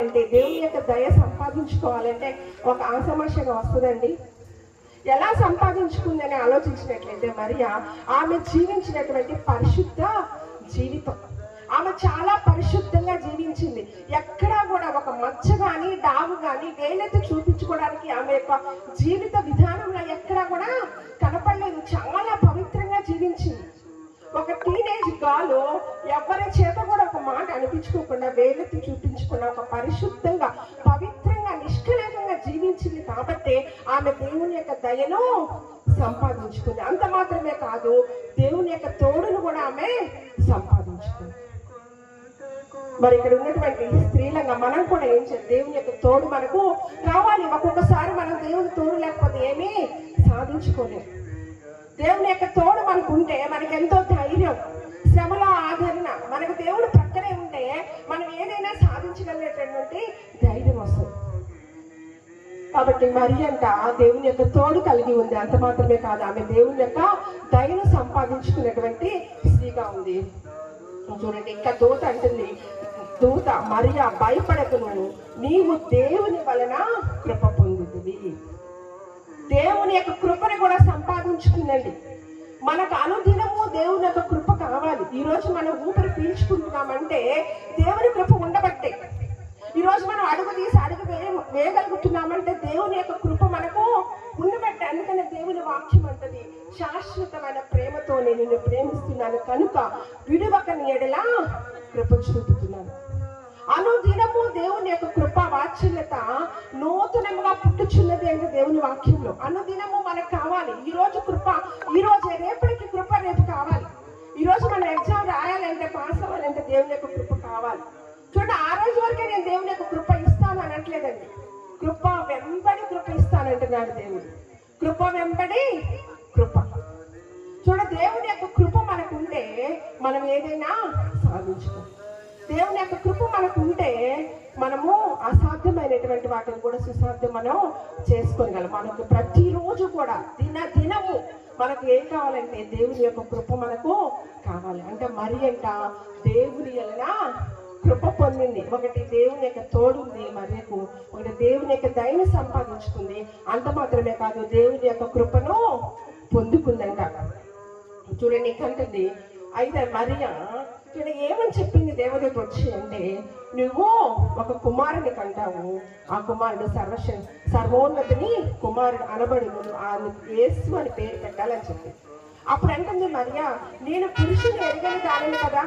అంటే దేవుని యొక్క దయ సంపాదించుకోవాలంటే ఒక ఆసమాషగా వస్తుందండి. ఎలా సంపాదించుకుందని ఆలోచించినట్లయితే మరియా ఆమె జీవించినటువంటి పరిశుద్ధ జీవితం, ఆమె చాలా పరిశుద్ధంగా జీవించింది. ఎక్కడా కూడా ఒక మచ్చ కానీ డాగు కానీ వేలెత్తి చూపించుకోవడానికి ఆమె యొక్క జీవిత విధానంలో ఎక్కడా కూడా కనపడలేదు. చాలా పవిత్రంగా జీవించింది. ఒక టీనేజ్ గాలు ఎవరి చేత కూడా ఒక మాట అనిపించుకోకుండా వేలెత్తి చూపించకుండా ఒక పరిశుద్ధంగా పవిత్రంగా నిష్కలంకంగా జీవించింది. కాబట్టి ఆమె దేవుని యొక్క దయను సంపాదించుకుంది. అంత మాత్రమే కాదు, దేవుని యొక్క తోడును కూడా ఆమె సంపాదించుకుంది. మరి ఇక్కడ ఉన్నటువంటి స్త్రీలంగా మనం కూడా ఏం చేయాలి? దేవుని యొక్క తోడు మనకు కావాలి. ఒక్కొక్కసారి మనం దేవుని తోడు లేకపోతే ఏమీ సాధించుకోలేము. దేవుని యొక్క తోడు మనకు ఉంటే మనకు ఎంతో ధైర్యం, శ్రమలో ఆదరణ, మనకు దేవుడు ప్రక్కనే ఉంటే మనం ఏదైనా సాధించగలిగేటటువంటి ధైర్యం వస్తుంది. కాబట్టి మరి అంట దేవుని యొక్క తోడు కలిగి ఉంది. అంత మాత్రమే కాదు, ఆమె దేవుని యొక్క దయను సంపాదించుకున్నటువంటి స్త్రీగా ఉంది. చూడండి, ఇంకా దూత అంటుంది, దూత మరియా భయపడకును, నీవు దేవుని వలన కృప పొందుతుంది. దేవుని యొక్క కృపని కూడా సంపాదించుకుందండి. మనకు అనుదినము దేవుని యొక్క కృప కావాలి. ఈరోజు మనం ఊపిరి పీల్చుకుంటున్నామంటే దేవుని కృప ఉండబట్టే. ఈరోజు మనం అడుగు తీసి అడుగు వేయగలుగుతున్నామంటే దేవుని యొక్క కృప మనకు ఉండబట్టే. అందుకనే దేవుని వాక్యం అంటది, శాశ్వతమైన ప్రేమతో నేను నిన్ను ప్రేమిస్తున్నాను కనుక విడువక నీ ఎడల కృప చూపుతున్నాను. అనుదినము దేవుని యొక్క కృప వాత్సల్యత నూతనంగా పుట్టుచున్నది అంటే దేవుని వాక్యంలో అనుదినము మనకు కావాలి. ఈ రోజు కృప, ఈ రోజు రేపటికి కృప రేపు కావాలి. ఈ రోజు మనం ఎగ్జామ్ రాయాలంటే పాస్ అవ్వాలంటే దేవుని యొక్క కృప కావాలి. చూడండి, ఆ రోజు వరకే నేను దేవుని యొక్క కృప ఇస్తాను అనట్లేదండి. కృప వెంబడి కృప ఇస్తానంటున్నాడు దేవుడు. కృప వెంబడి కృప. చూడ, దేవుని యొక్క కృప మనకు ఉంటే మనం ఏదైనా సాధించుకోవాలి. దేవుని యొక్క కృప మనకు ఉంటే మనము అసాధ్యమైనటువంటి వాటిని కూడా సుసాధ్యం మనం చేసుకోగలం. మనకు ప్రతిరోజు కూడా దినము మనకు ఏం కావాలంటే దేవుని యొక్క కృప మనకు కావాలి. అంటే మరి అంట దేవుని వలన కృప పొందింది. ఒకటి దేవుని యొక్క తోడుంది మరియకు, ఒకటి దేవుని యొక్క దయను సంపాదించుకుంది. అంత మాత్రమే కాదు, దేవుని యొక్క కృపను పొందుకుందంట. చూడండి, కంటుంది అయితే మరియా ఇక్కడ ఏమని చెప్పింది దేవదూత వచ్చి అంటే, నువ్వు ఒక కుమారుని కంటావు, ఆ కుమారుడు సర్వోన్నతిని కుమారుడు అనబడును, యేసు అని పేరు పెట్టాలని చెప్పి. అప్పుడు అంటుంది మరియా, నేను పురుషుని ఎరగని దానిని కదా,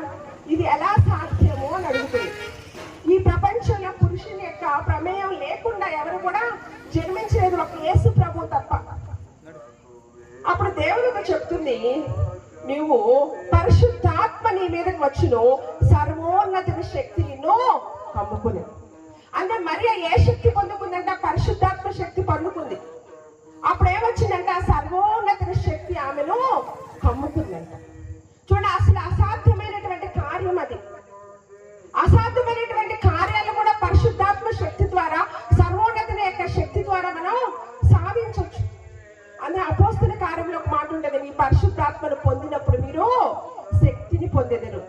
ఇది ఎలా సాధ్యమో అని అడుగుతుంది. ఈ ప్రపంచంలో పురుషుని యొక్క ప్రమేయం లేకుండా ఎవరు కూడా జన్మించలేదు, ఒక యేసు ప్రభు తప్ప. అప్పుడు దేవుడితో చెప్తుంది, నువ్వు పరిశుద్ధాత్మ నీ మీదకి వచ్చును, సర్వోన్నత శక్తి నిన్ను కమ్ముకుని. అంటే మరియా ఏ శక్తి పొందుకుందంట? పరిశుద్ధాత్మ శక్తి పొందుకుంది. అప్పుడు ఏమొచ్చిందంట? సర్వోన్నత శక్తి ఆమెను కమ్ముకుందంట. చూడండి, అసలు అసాధ్యమైనటువంటి కార్యం అది. అసాధ్యమైనటువంటి కార్యాలు కూడా పరిశుద్ధాత్మ శక్తి ద్వారా, సర్వోన్నత యొక్క శక్తి ద్వారా మనం సాధించవచ్చు. అదే అపోస్తల కార్యంలో ఒక మాట ఉంటుంది, మీ పరిశుద్ధాత్మను పొందినప్పుడు మీరు శక్తిని పొందెదరు.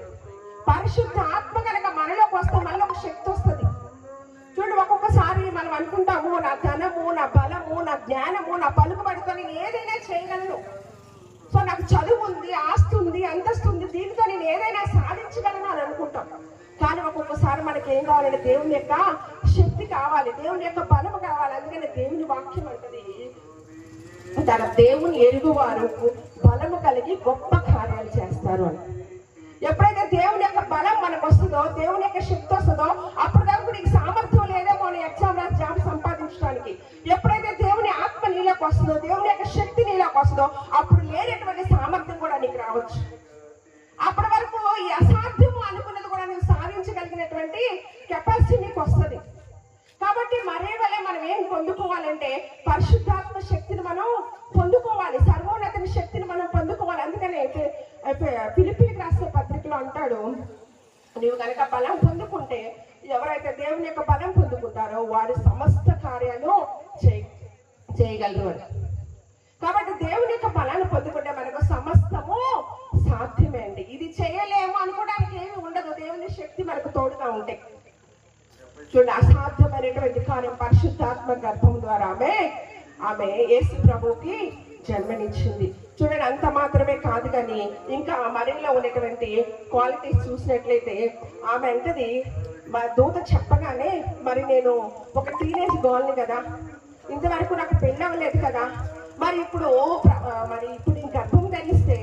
పరిశుద్ధ ఆత్మ కనుక మనలోకి వస్తే మనలో ఒక శక్తి వస్తుంది. చూడండి, ఒక్కొక్కసారి మనం అనుకుంటాము, నా ధనము, నా బలము, నా జ్ఞానము, నా పలుకుబడితో నేను ఏదైనా చేయగలను, సో నాకు చదువు ఉంది, ఆస్తి ఉంది, అంతస్తు ఉంది, దీనితో నేను ఏదైనా సాధించగలను అని అనుకుంటాం. కానీ ఒక్కొక్కసారి మనకి ఏం కావాలంటే దేవుని యొక్క శక్తి కావాలి, దేవుని యొక్క బలము కావాలి. అందుకని దేవుని వాక్యం అంటది, తన దేవుని ఎరుగువారు బలము కలిగి గొప్ప కార్యాలు చేస్తారు అని. ఎప్పుడైతే దేవుని యొక్క బలం మనకు వస్తుందో, దేవుని యొక్క శక్తి వస్తుందో, అప్పుడు దాకా నీకు సామర్థ్యం లేదేమో అని ఎగ్జామ్ రాసి జాబ్ సంపాదించడానికి. ఎప్పుడైతే దేవుని ఆత్మ నీలోకి వస్తుందో, దేవుని యొక్క శక్తి నీలోకి వస్తుందో, అప్పుడు లేనటువంటి సామర్థ్యం కూడా నీకు రావచ్చు. అప్పటి వరకు ఈ అసాధ్యము అనుకున్నది కూడా నువ్వు సాధించగలిగినటువంటి కెపాసిటీ నీకు వస్తుంది. కాబట్టి మరే వల్లే మనం ఏం పొందుకోవాలంటే పరిశుద్ధాత్మ శక్తిని మనం పొందుకోవాలి, సర్వోన్నత శక్తిని మనం పొందుకోవాలి. అందుకనే ఫిలిప్పీలకు రాసిన పత్రికలో అంటాడు, నీవు కనుక బలం పొందుకుంటే, ఎవరైతే దేవుని యొక్క బలం పొందుకుంటారో వారు సమస్త కార్యాలు చేయగలరు అని. కాబట్టి దేవుని యొక్క బలాన్ని పొందుకుంటే మనకు సమస్తము సాధ్యమే అండి. ఇది చేయలేము అనుకోవడానికి ఏమి ఉండదు, దేవుని శక్తి మనకు తోడుగా ఉంటే. చూడండి, అసాధ్యమైనటువంటి కార్యం పరిశుద్ధాత్మ గర్భం ద్వారా ఆమె యేసు ప్రభువుకి జన్మనిచ్చింది. చూడండి, అంత మాత్రమే కాదు కానీ ఇంకా మరిలో ఉన్నటువంటి క్వాలిటీస్ చూసినట్లయితే ఆమె అంటది, మా దూత చెప్పగానే మరి నేను ఒక టీనేజ్ గర్ల్ని కదా, ఇంతవరకు నాకు పెళ్ళి అవ్వలేదు కదా, మరి ఇప్పుడు ఈ గర్భం ధరిస్తే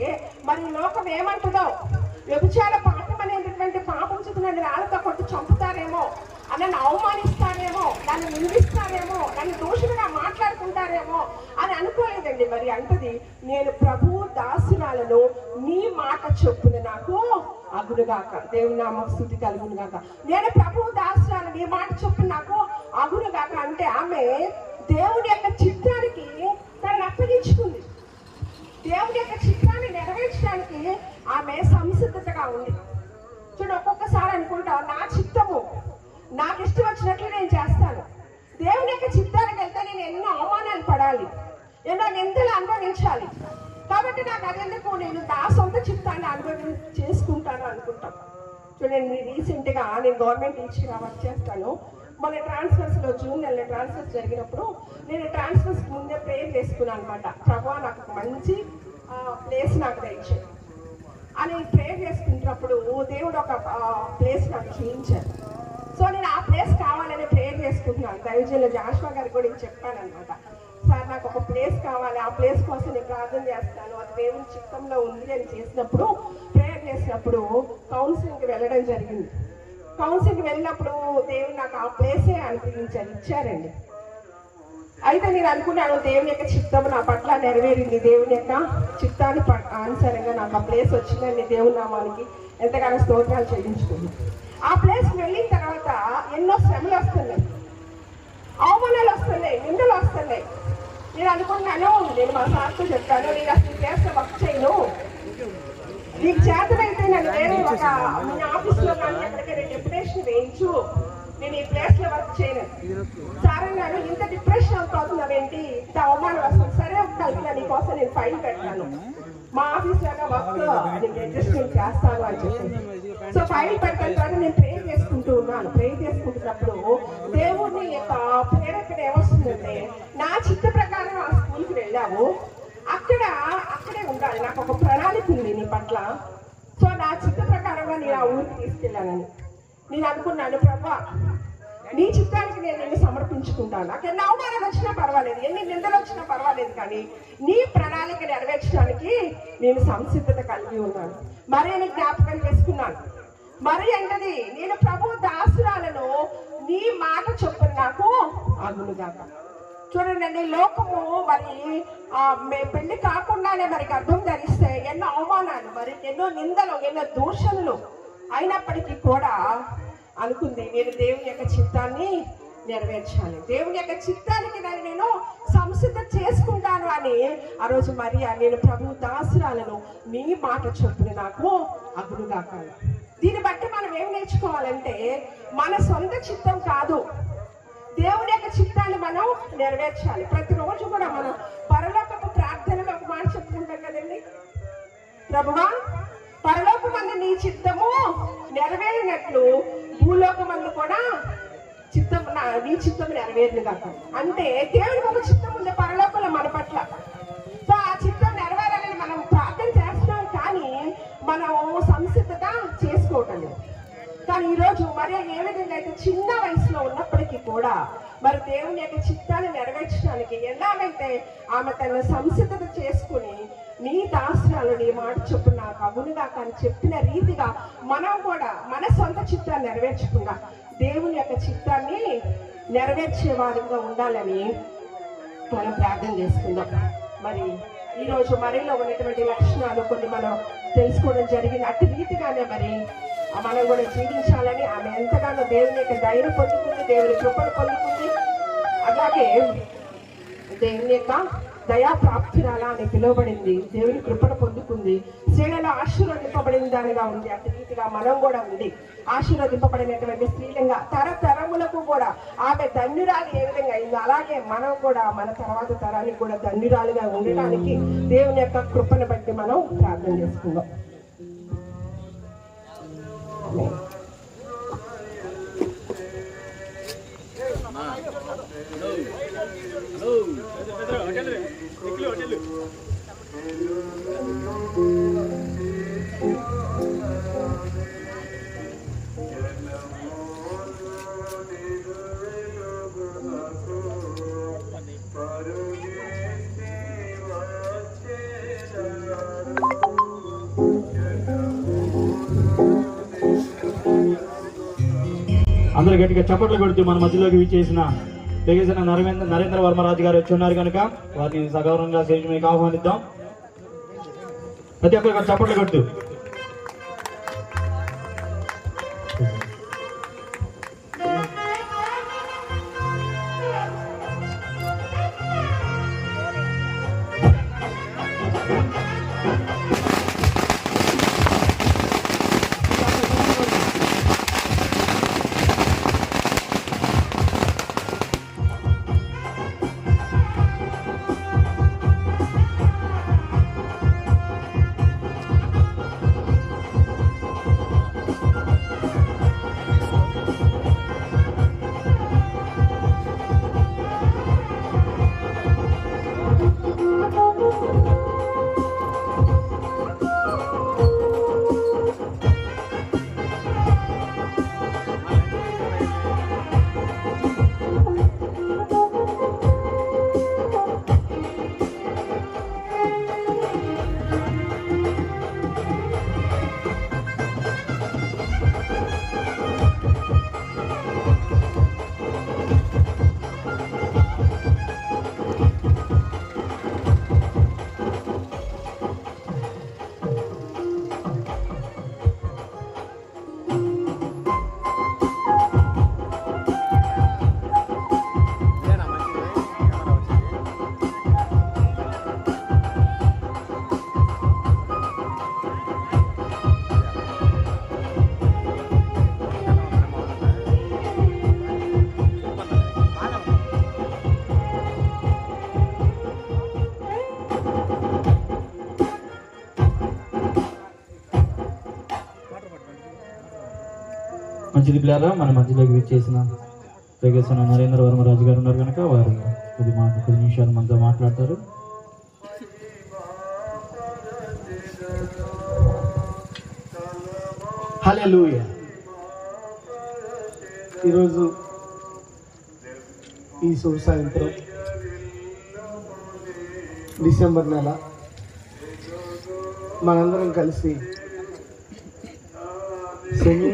మరి లోకం ఏమంటుందో, వ్యభిచార పాపం అనేటటువంటి పాపం చేత నన్ను రాళ్ళతో కొట్టి చంపుతారేమో, నన్ను అవమానిస్తారేమో, నన్ను నిందిస్తారేమో, నన్ను దోషులుగా మాట్లాడుకుంటారేమో అని అనుకోలేదండి. మరి అంటది, నేను ప్రభు దాసురాలను, నీ మాట చొప్పున నాకు అగునుగాక. దేవుని నామం స్తుతి కలుగునుగాక. నేను ప్రభు దాసురాలు, నీ మాట చొప్పున నాకు అగునుగాక అంటే ఆమె దేవుని యొక్క చిత్తానికి తను అప్పగించుకుంది. దేవుని యొక్క చిత్రాన్ని నెరవేర్చడానికి ఆమె సంసిద్ధతగా ఉంది. చూడు, ఒక్కొక్కసారి అనుకుంటా, నా చిత్తము నాకు ఇష్టం వచ్చినట్లు నేను చేస్తాను. దేవుని యొక్క చిత్తానికి వెళ్తే నేను ఎన్నో అవమానాలు పడాలి, ఎన్నో నిందలు అనుభవించాలి, కాబట్టి నాకు అదెందుకు, నేను నా సొంత చిత్తాన్ని చేసుకుంటాను అనుకుంటాం. చూడండి, రీసెంట్గా నేను గవర్నమెంట్ టీచర్గా వర్క్ చేస్తాను. మన ట్రాన్స్ఫర్స్లో జూన్ నెలలో ట్రాన్స్ఫర్స్ జరిగినప్పుడు నేను ట్రాన్స్ఫర్స్ ముందే ప్రేయర్ చేసుకున్నాను అనమాట. ప్రభా, నాకు ఒక మంచి ప్లేస్ నాకు దయచేయి అని ప్రేయర్ చేసుకుంటున్నప్పుడు దేవుడు ఒక ప్లేస్ నాకు చూపించారు. సో నేను ఆ ప్లేస్ కావాలని ప్రేయర్ చేసుకుంటున్నాను. దైవజనులు జాషువా గారికి కూడా నేను చెప్పాను అనమాట, సార్ నాకు ఒక ప్లేస్ కావాలి, ఆ ప్లేస్ కోసం నేను ప్రార్థన చేస్తాను, అది దేవుని చిత్తంలో ఉంది అని చేసినప్పుడు ప్రేయర్ చేసినప్పుడు కౌన్సిలింగ్కి వెళ్ళడం జరిగింది. కౌన్సిలింగ్కి వెళ్ళినప్పుడు దేవుడు నాకు ఆ ప్లేసే అనిపించారు, ఇచ్చారండి. అయితే నేను అనుకున్నాను, దేవుని యొక్క చిత్తం నా పట్ల నెరవేరింది, దేవుని యొక్క చిత్తాన్ని అనుసారంగా నాకు ఆ ప్లేస్ వచ్చిందని దేవుని నామానికి ఎంతగానో స్తోత్రాలు చెల్లించుకుంది. ఆ ప్లేస్కి వెళ్ళిన తర్వాత ఎన్నో శ్రమలు వస్తున్నాయి, అవమానాలు వస్తున్నాయి, నిందలు వస్తున్నాయి. నేను అనుకున్నాను, నేను మా సార్తో చెప్పాను, నేను అసలు ఈ ప్లేస్లో వర్క్ చేయను, నీకు చేతనైతే నన్ను వేరే ఒక మీ ఆఫీస్లో కానీ ఎక్కడికైనా డెప్యుటేషన్ వేయించు, నేను ఈ ప్లేస్లో వర్క్ చేయను. సార్ అన్నాడు, ఇంత డిప్రెషన్ అవుతున్నావేంటి, ఇంత అవమానం వస్తుంది, సరే కలిపిన నీకోసం నేను ఫైల్ పెట్టాను, మా ఆఫీస్లోనే వర్క్ నీకు అడ్జస్ట్మెంట్ చేస్తాను అని చెప్పి. సో ఫైల్ పెట్టిన తర్వాత నేను ప్రే చేసుకుంటూ ఉన్నాను. ప్రే చేసుకుంటున్నప్పుడు దేవుని యొక్క ప్రేరణ ఏమొస్తుందంటే, నా చిత్త ప్రకారం ఆ స్కూల్కి వెళ్ళావు, అక్కడే ఉండాలి, నాకు ఒక ప్రణాళిక ఉంది నీ పట్ల, సో నా చిత్త ప్రకారంగా నేను ఆ ఊరికి తీసుకెళ్ళానని నేను అనుకున్నాను. ప్రభా, నీ చిత్తానికి నేను నిన్ను సమర్పించుకుంటాను, నాకు ఎన్ని అవమానాలు వచ్చినా పర్వాలేదు, ఎన్ని నిందలు వచ్చినా పర్వాలేదు, కానీ నీ ప్రణాళిక నెరవేర్చడానికి నేను సంసిద్ధత కలిగి ఉన్నాను. మరేని జ్ఞాపకం చేసుకున్నాను. మరి అంటది, నేను ప్రభు దాసురాలను, నీ మాట చొప్పున నాకు అగునుగాక. చూడండి, లోకము మరి పెళ్లి కాకుండానే మరి గర్భం ధరిస్తే ఎన్నో అవమానాలు, మరి ఎన్నో నిందలు, ఎన్నో దూషణలు అయినప్పటికీ కూడా అనుకుంది, నేను దేవుని యొక్క చిత్తాన్ని నెరవేర్చాలి, దేవుని యొక్క చిత్తానికి నేను సంసిద్ధ చేసుకుంటాను అని ఆ రోజు మరియా, నేను ప్రభు దాసురాలను, నీ మాట చొప్పున నాకు అగునుగాక. దీన్ని బట్టి మనం ఏం నేర్చుకోవాలంటే, మన సొంత చిత్తం కాదు, దేవుని యొక్క చిత్తాన్ని మనం నెరవేర్చాలి. ప్రతిరోజు కూడా మనం పరలోకపు ప్రార్థనలో ఒక మాట చెప్పుకుంటాం కదండి, ప్రభువా పరలోకమందు నీ చిత్తము నెరవేరినట్లు భూలోకమందు కూడా నీ చిత్తము నెరవేరును కాక. అంటే దేవునికి ఒక చిత్తం ఉంది పరలోకంలో మన పట్ల. సో ఆ చిత్తం నెరవేరాలని మనం ప్రార్థన చేస్తున్నాం, కానీ మనం సంసిద్ధత చేసుకోవటం లేదు. కానీ ఈరోజు మరి ఏ విధంగా అయితే చిన్న వయసులో ఉన్నప్పటికీ కూడా మరి దేవుని యొక్క చిత్తాన్ని నెరవేర్చడానికి ఎలాగైతే ఆమె తన సంసిద్ధత చేసుకుని, నీ దాసురాలు నీ మాట చొప్పున నాకు అగునుగా కానీ చెప్పిన రీతిగా మనం కూడా మన సొంత చిత్తాన్ని నెరవేర్చకుండా దేవుని యొక్క చిత్తాన్ని నెరవేర్చే వారిగా ఉండాలని మనం ప్రార్థన చేసుకుందాం. మరి ఈరోజు మరిలో ఉన్నటువంటి లక్షణాలు కొన్ని మనం తెలుసుకోవడం జరిగింది. అట్టి రీతిగానే మరి మనం కూడా జీవించాలని ఆమె ఎంతగానో దేవుని యొక్క ధైర్యం పొందుకుంది, దేవుని కృపను పొందుకుంది, అలాగే దేవుని యొక్క దయాప్రాప్తురాలా అని పిలువబడింది, దేవుని కృపను పొందుకుంది, స్త్రీలలో ఆశీర్వదింపబడిన దానిగా ఉంది. అట్టి రీతిగా మనం కూడా ఉంది, ఆశీర్వదింపబడినటువంటి స్త్రీలంగా తరతరములకు కూడా ఆమె ధన్యురాలు ఏ విధంగా అయిందో అలాగే మనం కూడా మన తర్వాత తరానికి కూడా ధన్యురాలుగా ఉండడానికి దేవుని యొక్క కృపను బట్టి మనం ప్రార్థన చేసుకుందాం. అందరూ గట్టిగా చప్పట్లు కొడుతూ మన మధ్యలోకి విచ్చేసిన తెగేసిన నరేంద్ర వర్మరాజు గారు వచ్చి ఉన్నారు కనుక వారిని సగౌరవంగా స్టేజ్ మీకు ఆహ్వానిద్దాం. ప్రతి ఒక్కరు చప్పట్లు కొడుతూ మంచిది పిల్లారా, మన మధ్యలోకి విచ్చేసిన తెగేసిన నరేంద్ర వర్మరాజు గారు ఉన్నారు కనుక వారు కొద్ది నిమిషాలు మనతో మాట్లాడతారు. హల్లెలూయా. ఈరోజు ఈ శుభ సాయంత్రం డిసెంబర్ నెల మనందరం కలిసి సెమీ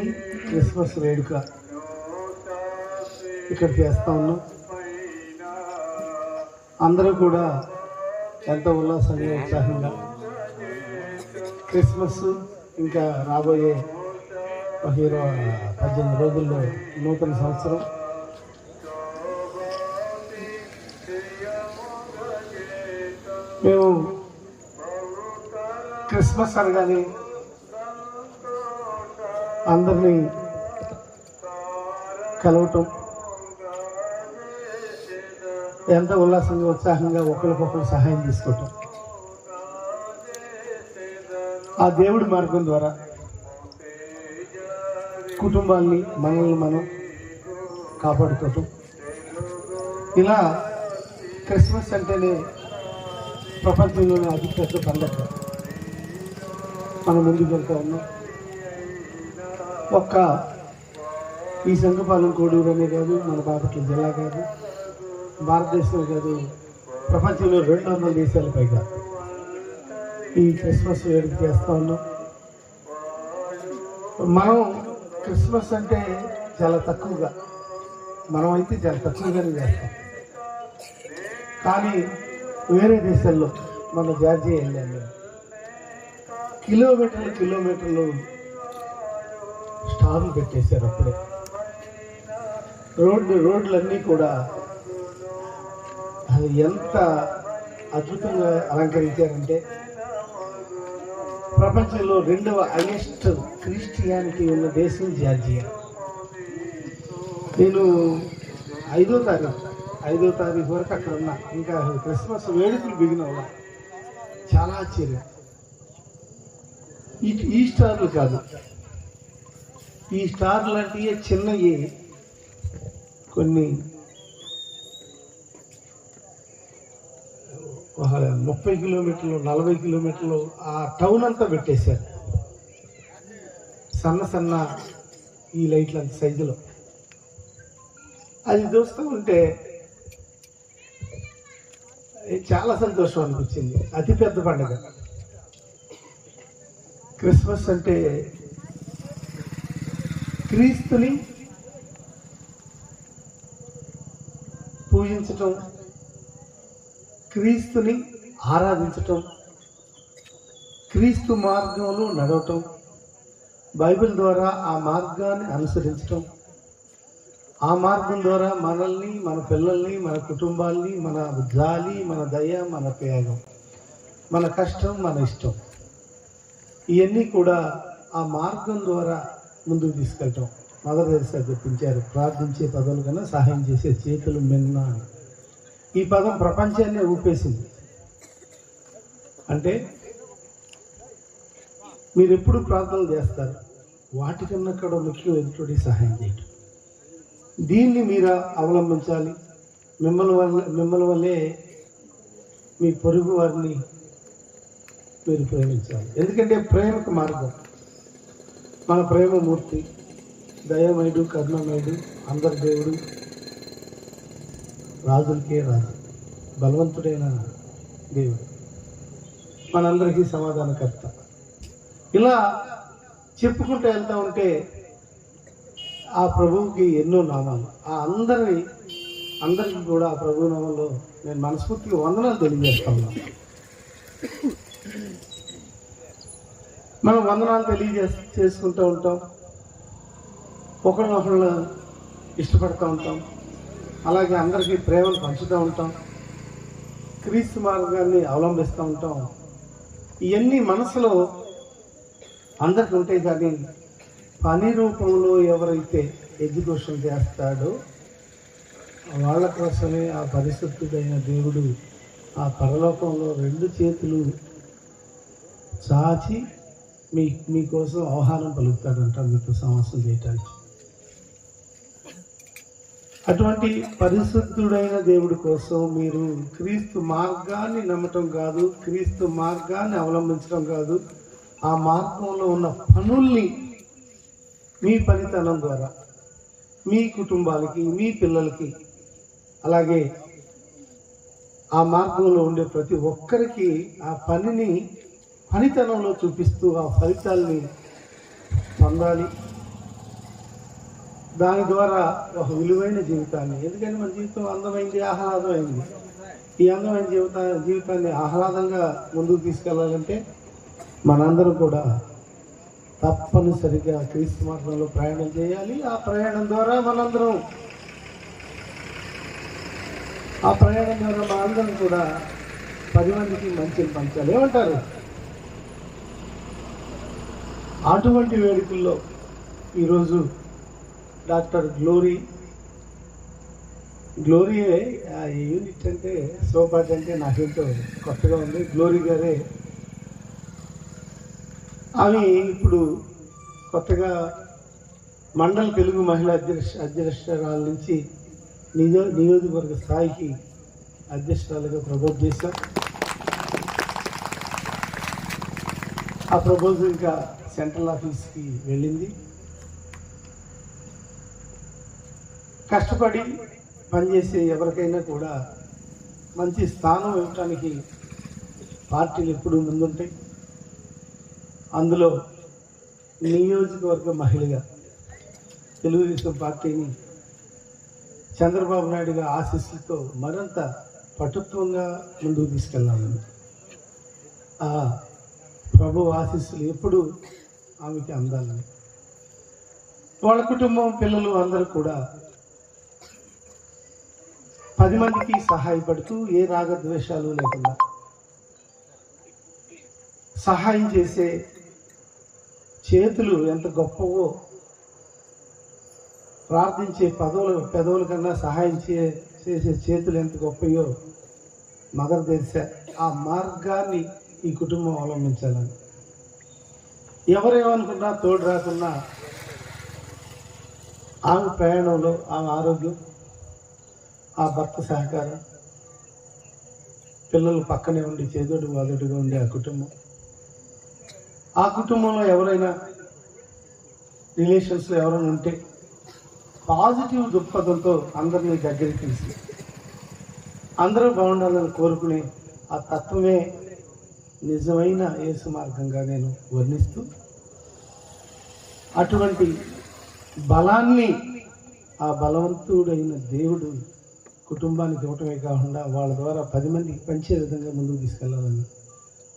క్రిస్మస్ వేడుక ఇక్కడ చేస్తా ఉన్నాం. అందరూ కూడా ఎంతో ఉల్లాసంగా ఉత్సాహంగా క్రిస్మస్ ఇంకా రాబోయే 18 రోజుల్లో నూతన సంవత్సరం. మేము క్రిస్మస్ అనగానే అందరినీ కలవటం, ఎంత ఉల్లాసంగా ఉత్సాహంగా ఒకరికొకరు సహాయం తీసుకోవటం, ఆ దేవుడి మార్గం ద్వారా కుటుంబాన్ని మనల్ని మనం కాపాడుకోవటం. ఇలా క్రిస్మస్ అంటేనే ప్రపంచంలోనే అతిపెద్ద పండుగ మన ముందు వెళ్తూ ఉన్నాం. ఒక్క ఈ శంఖపాలెం కోడూరునే కాదు, మన బాపట్ల జిల్లా కాదు, భారతదేశంలో కాదు, ప్రపంచంలో 200 దేశాల పైగా ఈ క్రిస్మస్ వేడుక చేస్తూ ఉన్నాం. మనం క్రిస్మస్ అంటే చాలా తక్కువగా, మనం అయితే చాలా తక్కువగానే చేస్తాం. కానీ వేరే దేశాల్లో మన జార్జియా వెళ్ళాము, కిలోమీటర్లు స్టార్లు పెట్టేశారు. అప్పుడే రోడ్లన్నీ కూడా అది ఎంత అద్భుతంగా అలంకరించారంటే, ప్రపంచంలో 2వ హైయెస్ట్ క్రిస్టియానిటీ ఉన్న దేశం జార్జియా. నేను 5వ తారీఖు వరకు అక్కడ ఉన్నా. ఇంకా క్రిస్మస్ వేడుకలు బిగిన ఉన్నా. చాలా ఆశ్చర్యం. ఈ స్టార్లు కాదు, ఈ స్టార్ లాంటివి చిన్నవి కొన్ని 30 కిలోమీటర్లు 40 కిలోమీటర్లు ఆ టౌన్ అంతా పెట్టేశారు. సన్న సన్న ఈ లైట్ల సైజులో. అది చూస్తూ ఉంటే చాలా సంతోషం అనిపించింది. అతిపెద్ద పండుగ క్రిస్మస్ అంటే క్రీస్తుని పూజించటం, క్రీస్తుని ఆరాధించటం, క్రీస్తు మార్గంలో నడవటం, బైబిల్ ద్వారా ఆ మార్గాన్ని అనుసరించటం, ఆ మార్గం ద్వారా మనల్ని, మన పిల్లల్ని, మన కుటుంబాల్ని, మన జాలి, మన దయ, మన త్యాగం, మన కష్టం, మన ఇష్టం, ఇవన్నీ కూడా ఆ మార్గం ద్వారా ముందుకు తీసుకెళ్ళటం. మదర్ తెరిసా చెప్పించారు, ప్రార్థించే పదవుల కన్నా సహాయం చేసే చేతులు మిన్న అని. ఈ పదం ప్రపంచాన్ని ఊపేసింది. అంటే మీరు ఎప్పుడు ప్రార్థనలు చేస్తారు, వాటికన్నా కూడా ముఖ్యం ఎదుటి సహాయం చేయటం. దీన్ని మీరు అవలంబించాలి. మిమ్మల్ని వల్లే మీ పొరుగు వారిని మీరు ప్రేమించాలి. ఎందుకంటే ప్రేమకు మార్గం. మన ప్రేమమూర్తి, దయమయుడు, కరుణమయుడు, అందరి దేవుడు, రాజులకే రాజు, బలవంతుడైన దేవుడు, మనందరికీ సమాధానకర్త. ఇలా చెప్పుకుంటూ వెళ్తూ ఉంటే ఆ ప్రభువుకి ఎన్నో నామాలు. ఆ అందరికీ కూడా ఆ ప్రభు నామంలో నేను మనస్ఫూర్తిగా వందనాలు తెలియజేస్తా ఉన్నాను. మనం వందనాలు చేసుకుంటూ ఉంటాం, ఒకరినొకళ్ళు ఇష్టపడుతూ ఉంటాం, అలాగే అందరికీ ప్రేమను పంచుతూ ఉంటాం, క్రీస్తు మార్గాన్ని అవలంబిస్తూ ఉంటాం. ఇవన్నీ మనసులో అందరికి ఉంటాయి. కానీ పని రూపంలో ఎవరైతే ఎడ్యుకేషన్ చేస్తాడో వాళ్ళ కోసమే ఆ పరిశుద్ధుడైన దేవుడు ఆ పరలోకంలో 2 చేతులు చాచి మీకోసం ఆహ్వానం పలుకుతాడంట, మీతో సమాసం చేయటానికి. అటువంటి పరిశుద్ధుడైన దేవుడి కోసం మీరు క్రీస్తు మార్గాన్ని నమ్మటం కాదు, క్రీస్తు మార్గాన్ని అవలంబించడం కాదు, ఆ మార్గంలో ఉన్న పనుల్ని మీ పనితనం ద్వారా మీ కుటుంబాలకి, మీ పిల్లలకి, అలాగే ఆ మార్గంలో ఉండే ప్రతి ఒక్కరికి ఆ పనితనంలో చూపిస్తూ ఆ ఫలితాల్ని పొందాలి. దాని ద్వారా ఒక విలువైన జీవితాన్ని, ఎందుకంటే మన జీవితం అందమైంది, ఆహ్లాదమైంది. ఈ అందమైన జీవితాన్ని ఆహ్లాదంగా ముందుకు తీసుకెళ్లాలంటే మనందరం కూడా తప్పనిసరిగా క్రీస్తు మార్గంలో ప్రయాణం చేయాలి. ఆ ప్రయాణం ద్వారా మనందరం కూడా 10 మందికి మంచిని పంచాలి. ఏమంటారు? అటువంటి వేడుకల్లో ఈరోజు డాక్టర్ గ్లోరీ యూనిట్ అంటే సోపాట్ అంటే నాకేంటో కొత్తగా ఉంది. గ్లోరీ గారే ఆమె ఇప్పుడు కొత్తగా మండల తెలుగు మహిళా అధ్యక్షురాల నుంచి నియోజకవర్గ స్థాయికి అధ్యక్షురాలుగా ప్రపోజ్ చేశాం. ఆ ప్రపోజల్ ఇంకా సెంట్రల్ ఆఫీస్కి వెళ్ళింది. కష్టపడి పనిచేసే ఎవరికైనా కూడా మంచి స్థానం ఇవ్వటానికి పార్టీలు ఎప్పుడూ ముందుంటాయి. అందులో నియోజకవర్గ మహిళగా తెలుగుదేశం పార్టీని చంద్రబాబు నాయుడు గారి ఆశీస్సులతో మరింత పటుత్వంగా ముందుకు తీసుకెళ్ళాలని, ఆ ప్రభు ఆశీస్సులు ఎప్పుడు ఆమెకి అందాలని, వాళ్ళ కుటుంబం, పిల్లలు అందరూ కూడా 10 మందికి సహాయపడుతూ ఏ రాగద్వేషాలు లేకుండా సహాయం చేసే చేతులు ఎంత గొప్పవో, ప్రార్థించే పెదవుల కన్నా సహాయం చేసే చేతులు ఎంత గొప్పయో మదర్ తెరిసా ఆ మార్గాన్ని ఈ కుటుంబం అవలంబించాలని, ఎవరేమనుకున్నా తోడు రాకున్నా ఆమె ప్రయాణంలో ఆమె ఆరోగ్యం, ఆ భర్త సహకారం, పిల్లలు పక్కనే ఉండి చేదోడు వాదోడుగా ఉండే ఆ కుటుంబంలో ఎవరైనా రిలేషన్స్లో ఎవరైనా ఉంటే పాజిటివ్ దృక్పథంతో అందరినీ దగ్గరికి తీసి అందరూ బాగుండాలని కోరుకునే ఆ తత్వమే నిజమైన యేసు మార్గంగా నేను వర్ణిస్తూ, అటువంటి బలాన్ని ఆ బలవంతుడైన దేవుడు కుటుంబానికి ఇవ్వటమే కాకుండా వాళ్ళ ద్వారా 10 మందికి పంచే విధంగా ముందుకు తీసుకెళ్లాలని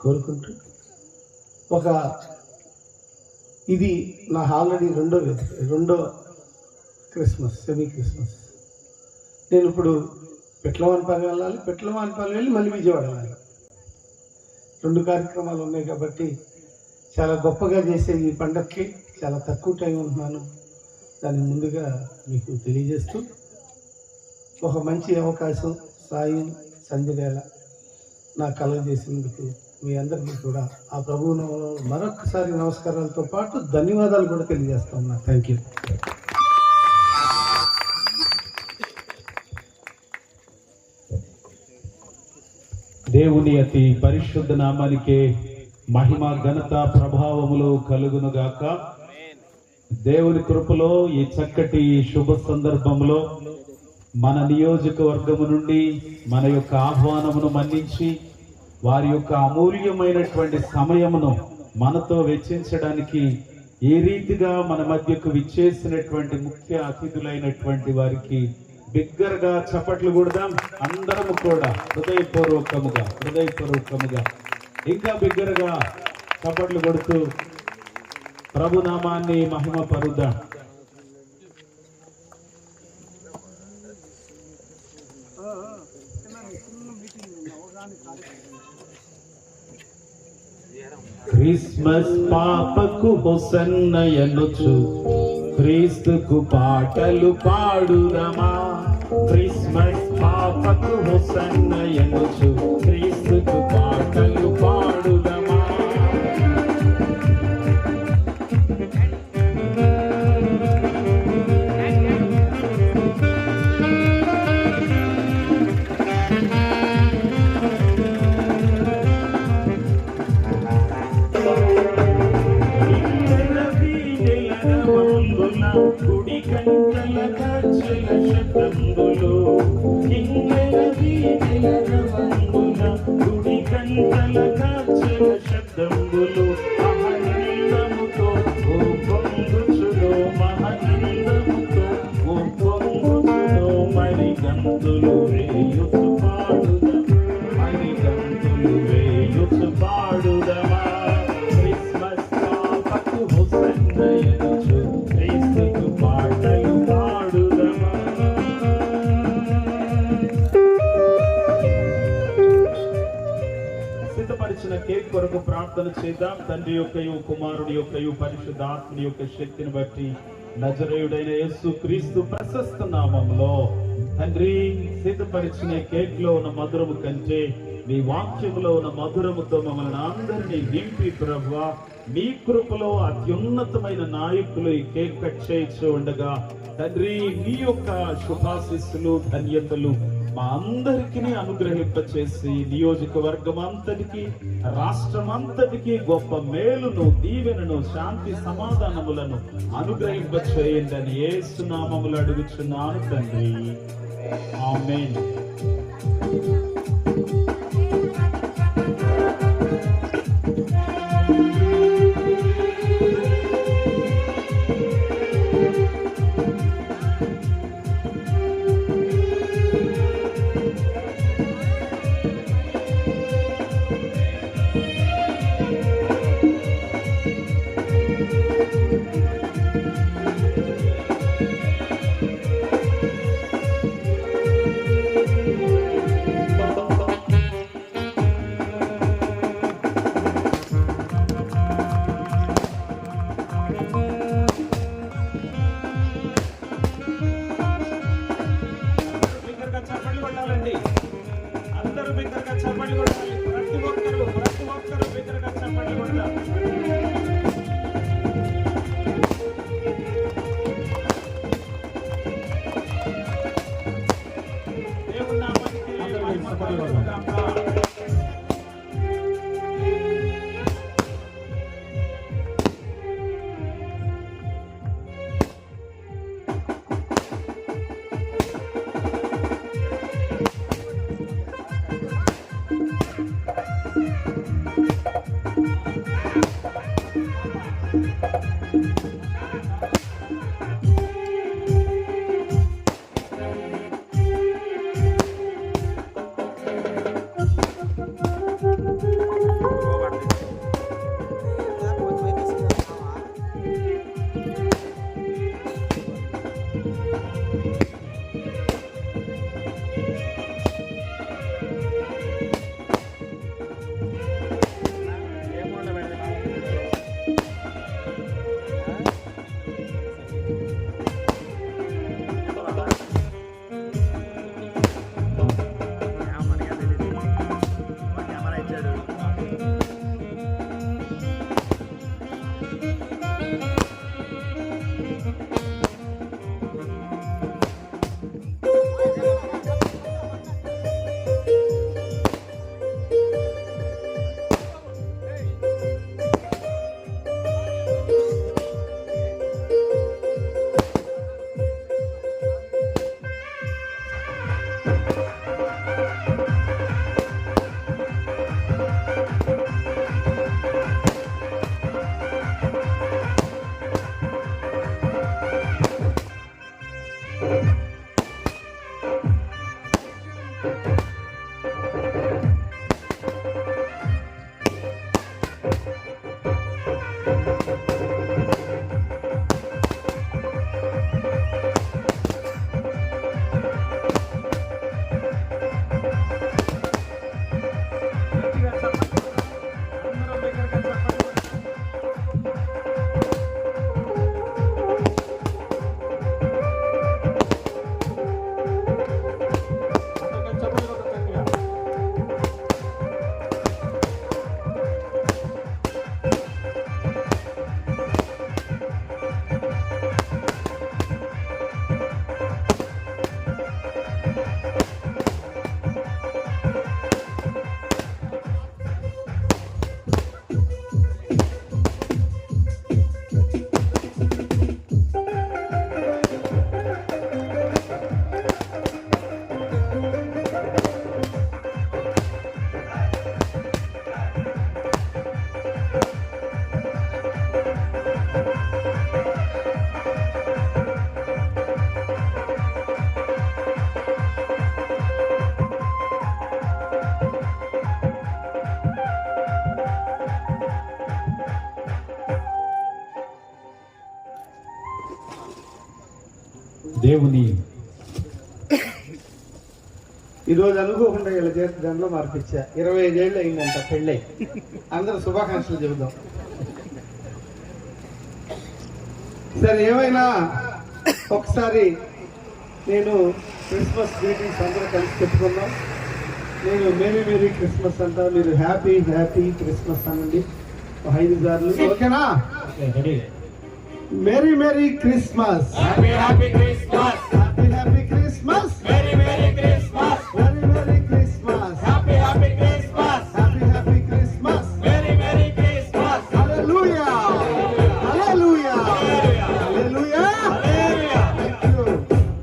కోరుకుంటూ, ఇది నా ఆల్రెడీ రెండో క్రిస్మస్, సెమీ క్రిస్మస్. నేను ఇప్పుడు పెట్లవానిపాలెం వెళ్ళాలి, పెట్లవానిపాలెం వెళ్ళి మళ్ళీ విజయవాడ వెళ్ళాలి. 2 కార్యక్రమాలు ఉన్నాయి కాబట్టి చాలా గొప్పగా చేసే ఈ పండగకి చాలా తక్కువ టైం ఉంటున్నాను. దాన్ని ముందుగా మీకు తెలియజేస్తూ, ఒక మంచి అవకాశం సాయం సంధ్యవేళ నాకు కలుగజేసినందుకు మీ అందరికీ కూడా ఆ ప్రభువును మరొకసారి నమస్కారాలతో పాటు ధన్యవాదాలు కూడా తెలియజేస్తా ఉన్నా. Thank you. దేవుని అతి పరిశుద్ధ నామానికే మహిమ ఘనత ప్రభావములు కలుగునుగాక. దేవుని కృపలో ఈ చక్కటి శుభ సందర్భంలో మన నియోజకవర్గము నుండి మన యొక్క ఆహ్వానమును మన్నించి వారి యొక్క అమూల్యమైనటువంటి సమయమును మనతో వెచ్చించడానికి ఏ రీతిగా మన మధ్యకు విచ్చేసినటువంటి ముఖ్య అతిథులైనటువంటి వారికి బిగ్గరగా చప్పట్లు కొడదాం. అందరము కూడా హృదయపూర్వకముగా ఇంకా బిగ్గరగా చప్పట్లు కొడుతూ ప్రభునామాన్ని మహిమ పరుద్దాం. క్రిస్మస్ పాపకు హోసన్న ఎనుచు క్రీస్తుకు పాటలు పాడుదమా. క్రిస్మస్ పాపకు హోసన్న ఎనుచు క్రీస్తుకు పాటలు పాడుదమా. గుడి గంటల గజ్జల శబ్దములు, కింగల వీధుల రవంగుల గుడి గంటల గజ్జల శబ్దములు, ఆనందముతో ఓ పొంగుచులో మహానందముతో ఓ పొంగుచులో మరి గంతులు వేయుచు పాడుదమా. మరి గంతులు వేయుచు పాడుదమా. క్రిస్మస్ పాపకు హోసన్న ఎనుచు క్రీస్తుకు పాటలు పాడుదమా. సిద్ధపరిచిన కేక్ కొరకు ప్రార్థన చేద్దాం. తండ్రి యొక్కయు కుమారుడి యొక్కయు పరిశుద్ధాత్ముని యొక్క శక్తిని బట్టి నజరేయుడైన యేసు క్రీస్తు ప్రశస్త నామంలో తండ్రి, సిద్ధపరిచిన కేక్ లో ఉన్న మధురము కంటే మీ వాక్యములో ఉన్న మధురముతో మమ్మల్ని అందరినీ నింపి ప్రభువా, మీ కృపలో అత్యున్నతమైన నాయకులు ఈ కేక్ కట్ చేయించు ఉండగా తండ్రి, మీ యొక్క శుభాశిస్సులు ధన్యతలు మా అందరికీ అనుగ్రహింపచేసి నియోజకవర్గం అంతటికి రాష్ట్రం అంతటికి గొప్ప మేలును దీవెనను శాంతి సమాధానములను అనుగ్రహింపచేయండి అని యేసు నామములో అడుగుచున్నాను తండ్రి. ఆమేన్. దేవుని ఈరోజు అనుకోకుండా వీళ్ళ చేతి దానిలో మార్పిచ్చా. 25 ఏళ్ళు అయిందంట పెళ్ళై. అందరూ శుభాకాంక్షలు చెబుదాం. సరే, ఏమైనా ఒకసారి నేను క్రిస్మస్ గ్రీటింగ్స్ అందరూ కలిసి చెప్పుకుందాం. నేను మేరీ క్రిస్మస్ అంటా, మీరు హ్యాపీ క్రిస్మస్ అనండి 5 సార్లు. ఓకేనా? Merry Christmas. Happy Christmas. Happy Christmas. Merry Christmas. Merry Christmas. Happy Christmas. Happy Christmas. Merry Christmas. హల్లెలూయా. హల్లెలూయా. హల్లెలూయా.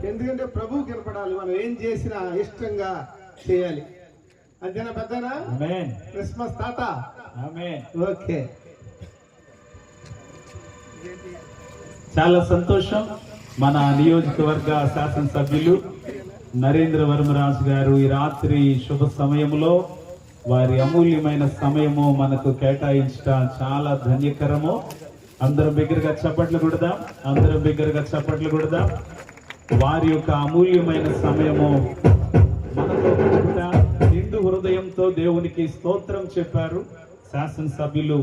ఎందుకంటే ప్రభువు కనపడాలి. మనం ఏం చేసినా ఇష్టంగా చేయాలి. అంతేనా పెద్దనా? ఆమేన్. క్రిస్మస్ తాత. ఆమేన్. ఓకే. చాలా సంతోషం. మన నియోజకవర్గ శాసనసభ్యులు నరేంద్ర వర్మరాజు గారు ఈ రాత్రి శుభ సమయంలో వారి అమూల్యమైన సమయము మనకు కేటాయించడం చాలా ధన్యకరము. అందరం బిగ్గరగా చప్పట్లు కొడదాం. వారి యొక్క అమూల్యమైన సమయము మనతో కూడా నిండు హృదయంతో దేవునికి స్తోత్రం చెప్పారు. శాసనసభ్యులు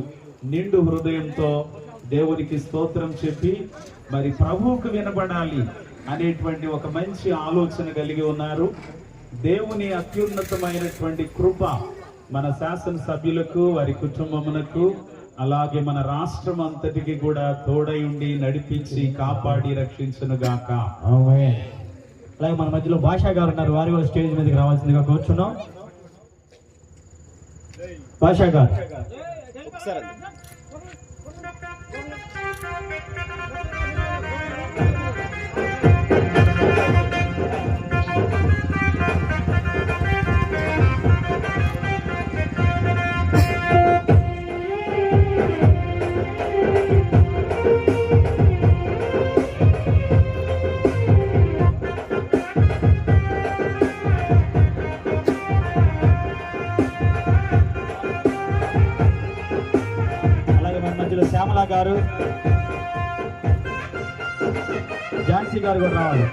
నిండు హృదయంతో దేవునికి స్తోత్రం చెప్పి మరి ప్రభువుకు వినబడాలి అనేటువంటి ఒక మంచి ఆలోచన కలిగి ఉన్నారు. దేవుని అత్యున్నతమైనటువంటి కృప మన శాసనసభ్యులకు, వారి కుటుంబమునకు, అలాగే మన రాష్ట్రం అంతటికి కూడా తోడై ఉండి నడిపించి కాపాడి రక్షించును గాక. ఆమేన్. అలాగే మన మధ్యలో భాషా గారు ఉన్నారు. వారి కూడా స్టేజ్ మీదకి రావాల్సిందిగా కోరుచున్నాం. భాషా గారు. అలాగే మన మధ్యలో శ్యామల గారు, ఝాన్సీ గారు కూడా రావాలి.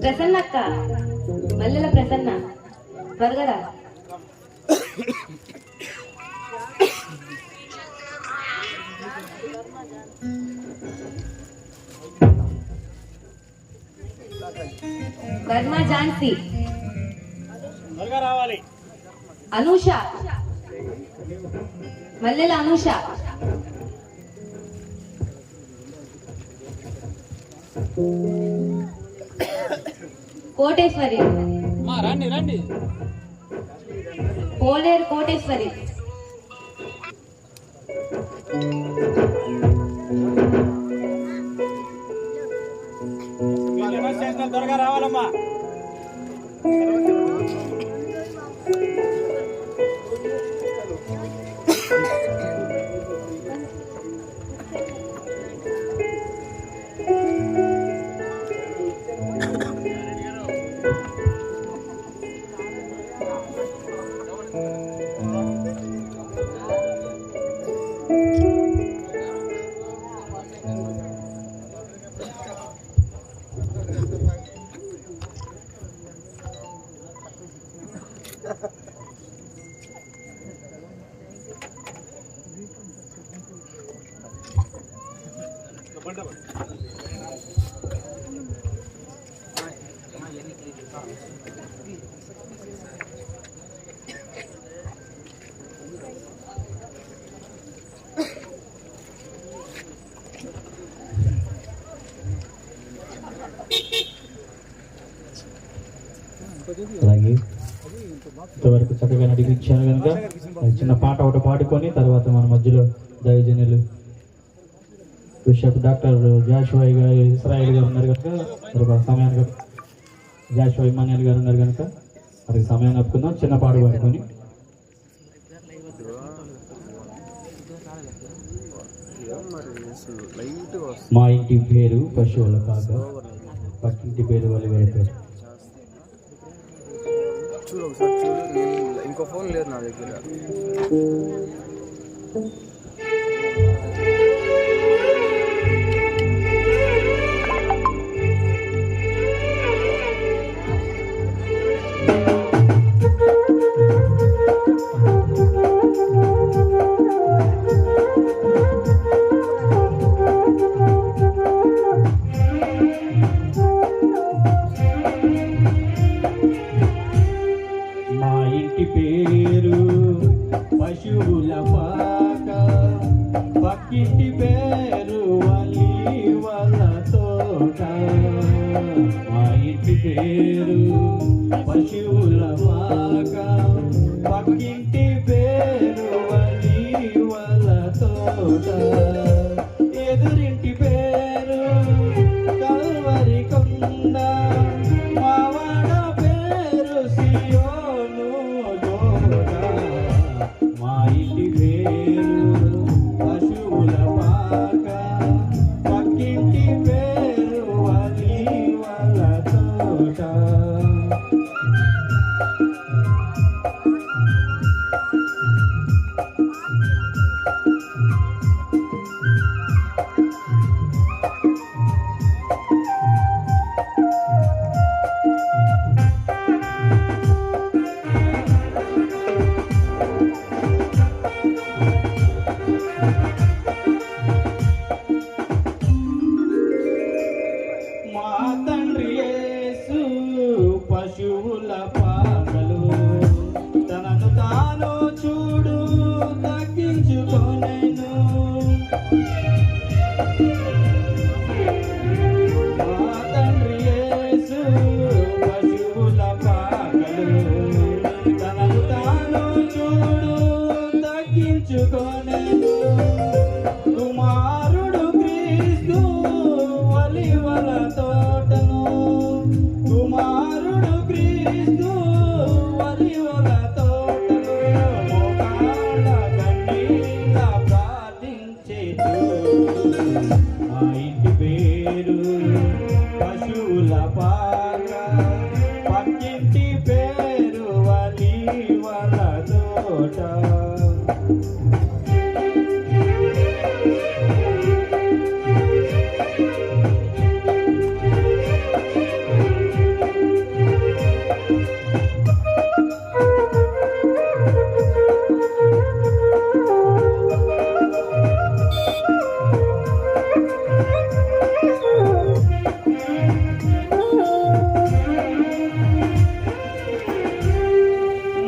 ప్రసన్నక్క, మల్లెల ప్రసన్న, త్వరగా రా. వర్మ ఝాన్సీ, రావాలి. అనూష, మల్లెల అనూష, కోటేశ్వరి, రండి పోలేరు కోటేశ్వరి, త్వరగా రావాలమ్మా. అలాగే ఇంతవరకు చక్కగా నడిపించాను కనుక చిన్న పాట ఒకటి పాడుకొని తర్వాత మన మధ్యలో దైవజనులు బిషప్ డాక్టర్ జాషువాయి గారు ఇస్రాయేల్ గారు ఉన్నారు కనుక మరి సమయానికి జాషువాయి ఇమాన్యుయల్ గారు ఉన్నారు కనుక మరి సమయాన్ని ఒప్పుకుందాం. చిన్న పాట పాడుకొని మా ఇంటి పేరు పశువుల కాక పక్కింటి పేరు వలివేల పేరు. చూడు ఒకసారి చూడు, ఇంకో ఫోన్ లేదు నా దగ్గర. పక్కింటి పేరు వలివల తోట, మా ఇంటి పేరు పశువుల పాక, పక్కింటి పేరు వలివల తోట, ఎదురింటి పేరు కల్వరి కొండ, మావాడ పేరు సియోను తోట, మా ఇంటి పేరు పశువుల పాక, పక్కింటి పేరు వలివల తోట. మా తండ్రి యేసు పశువుల పాకలు, తనను తాను చూడు తగ్గించుకొనెను. మా తండ్రి యేసు పశువుల పాకలు, తనను తాను చూడు తగ్గించుకొనెను. కుమారుడు క్రీస్తు వలివల తోటను, కుమారుడు క్రీస్తు వలివల తోటను, మోకాళ్ళ కన్నీళ్ళ ప్రార్థించేదు. మా ఇంటి పేరు పశువుల పాక, పక్కింటి పేరు వలివల తోట.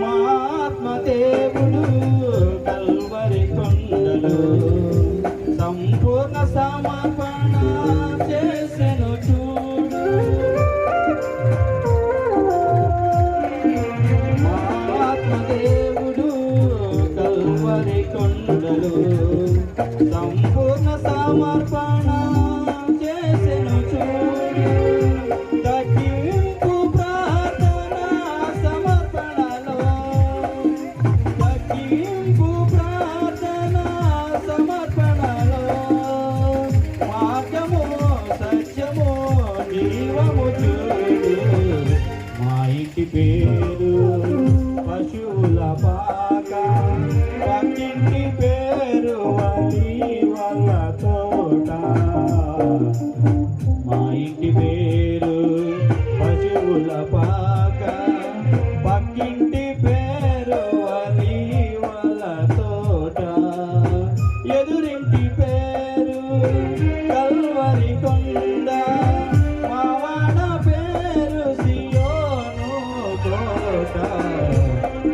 మా ఆత్మదేవుడు కల్వరి కొండలు సంపూర్ణ సమర్పణ చేసెను. సమర్పణ చేసెను చూడు తగ్గింపు ప్రార్థన సమర్పణలో తగ్గింపు ప్రార్థన సమర్పణలో మార్గము సత్యము జీవము చూడు మా ఇంటి పేరు పశువుల పాక పక్కింటి పేరు వల్ల తోట మా ఇంటి పేరు పశువుల పాక పక్కింటి పేరు వల్ల తోట ఎదురింటి పేరు కల్వరి కొండ మా వాడ పేరు సియోను కోట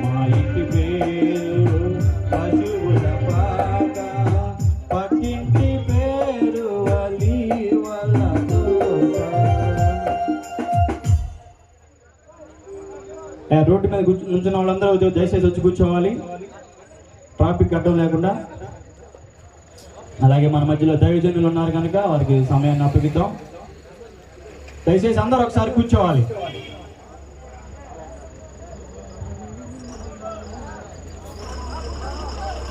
మా ఇంటి పేరు పశువుల పాక పక్కింటి పేరు వల్ల తోట. రోడ్డు మీద నుంచున్న వాళ్ళందరూ దయచేసి వచ్చి కూర్చోవాలి, ట్రాఫిక్ అడ్డం లేకుండా. అలాగే మన మధ్యలో దైవజనులు ఉన్నారు కనుక వారికి సమయాన్ని అప్పగిద్దాం. దయచేసి అందరూ ఒకసారి కూర్చోవాలి.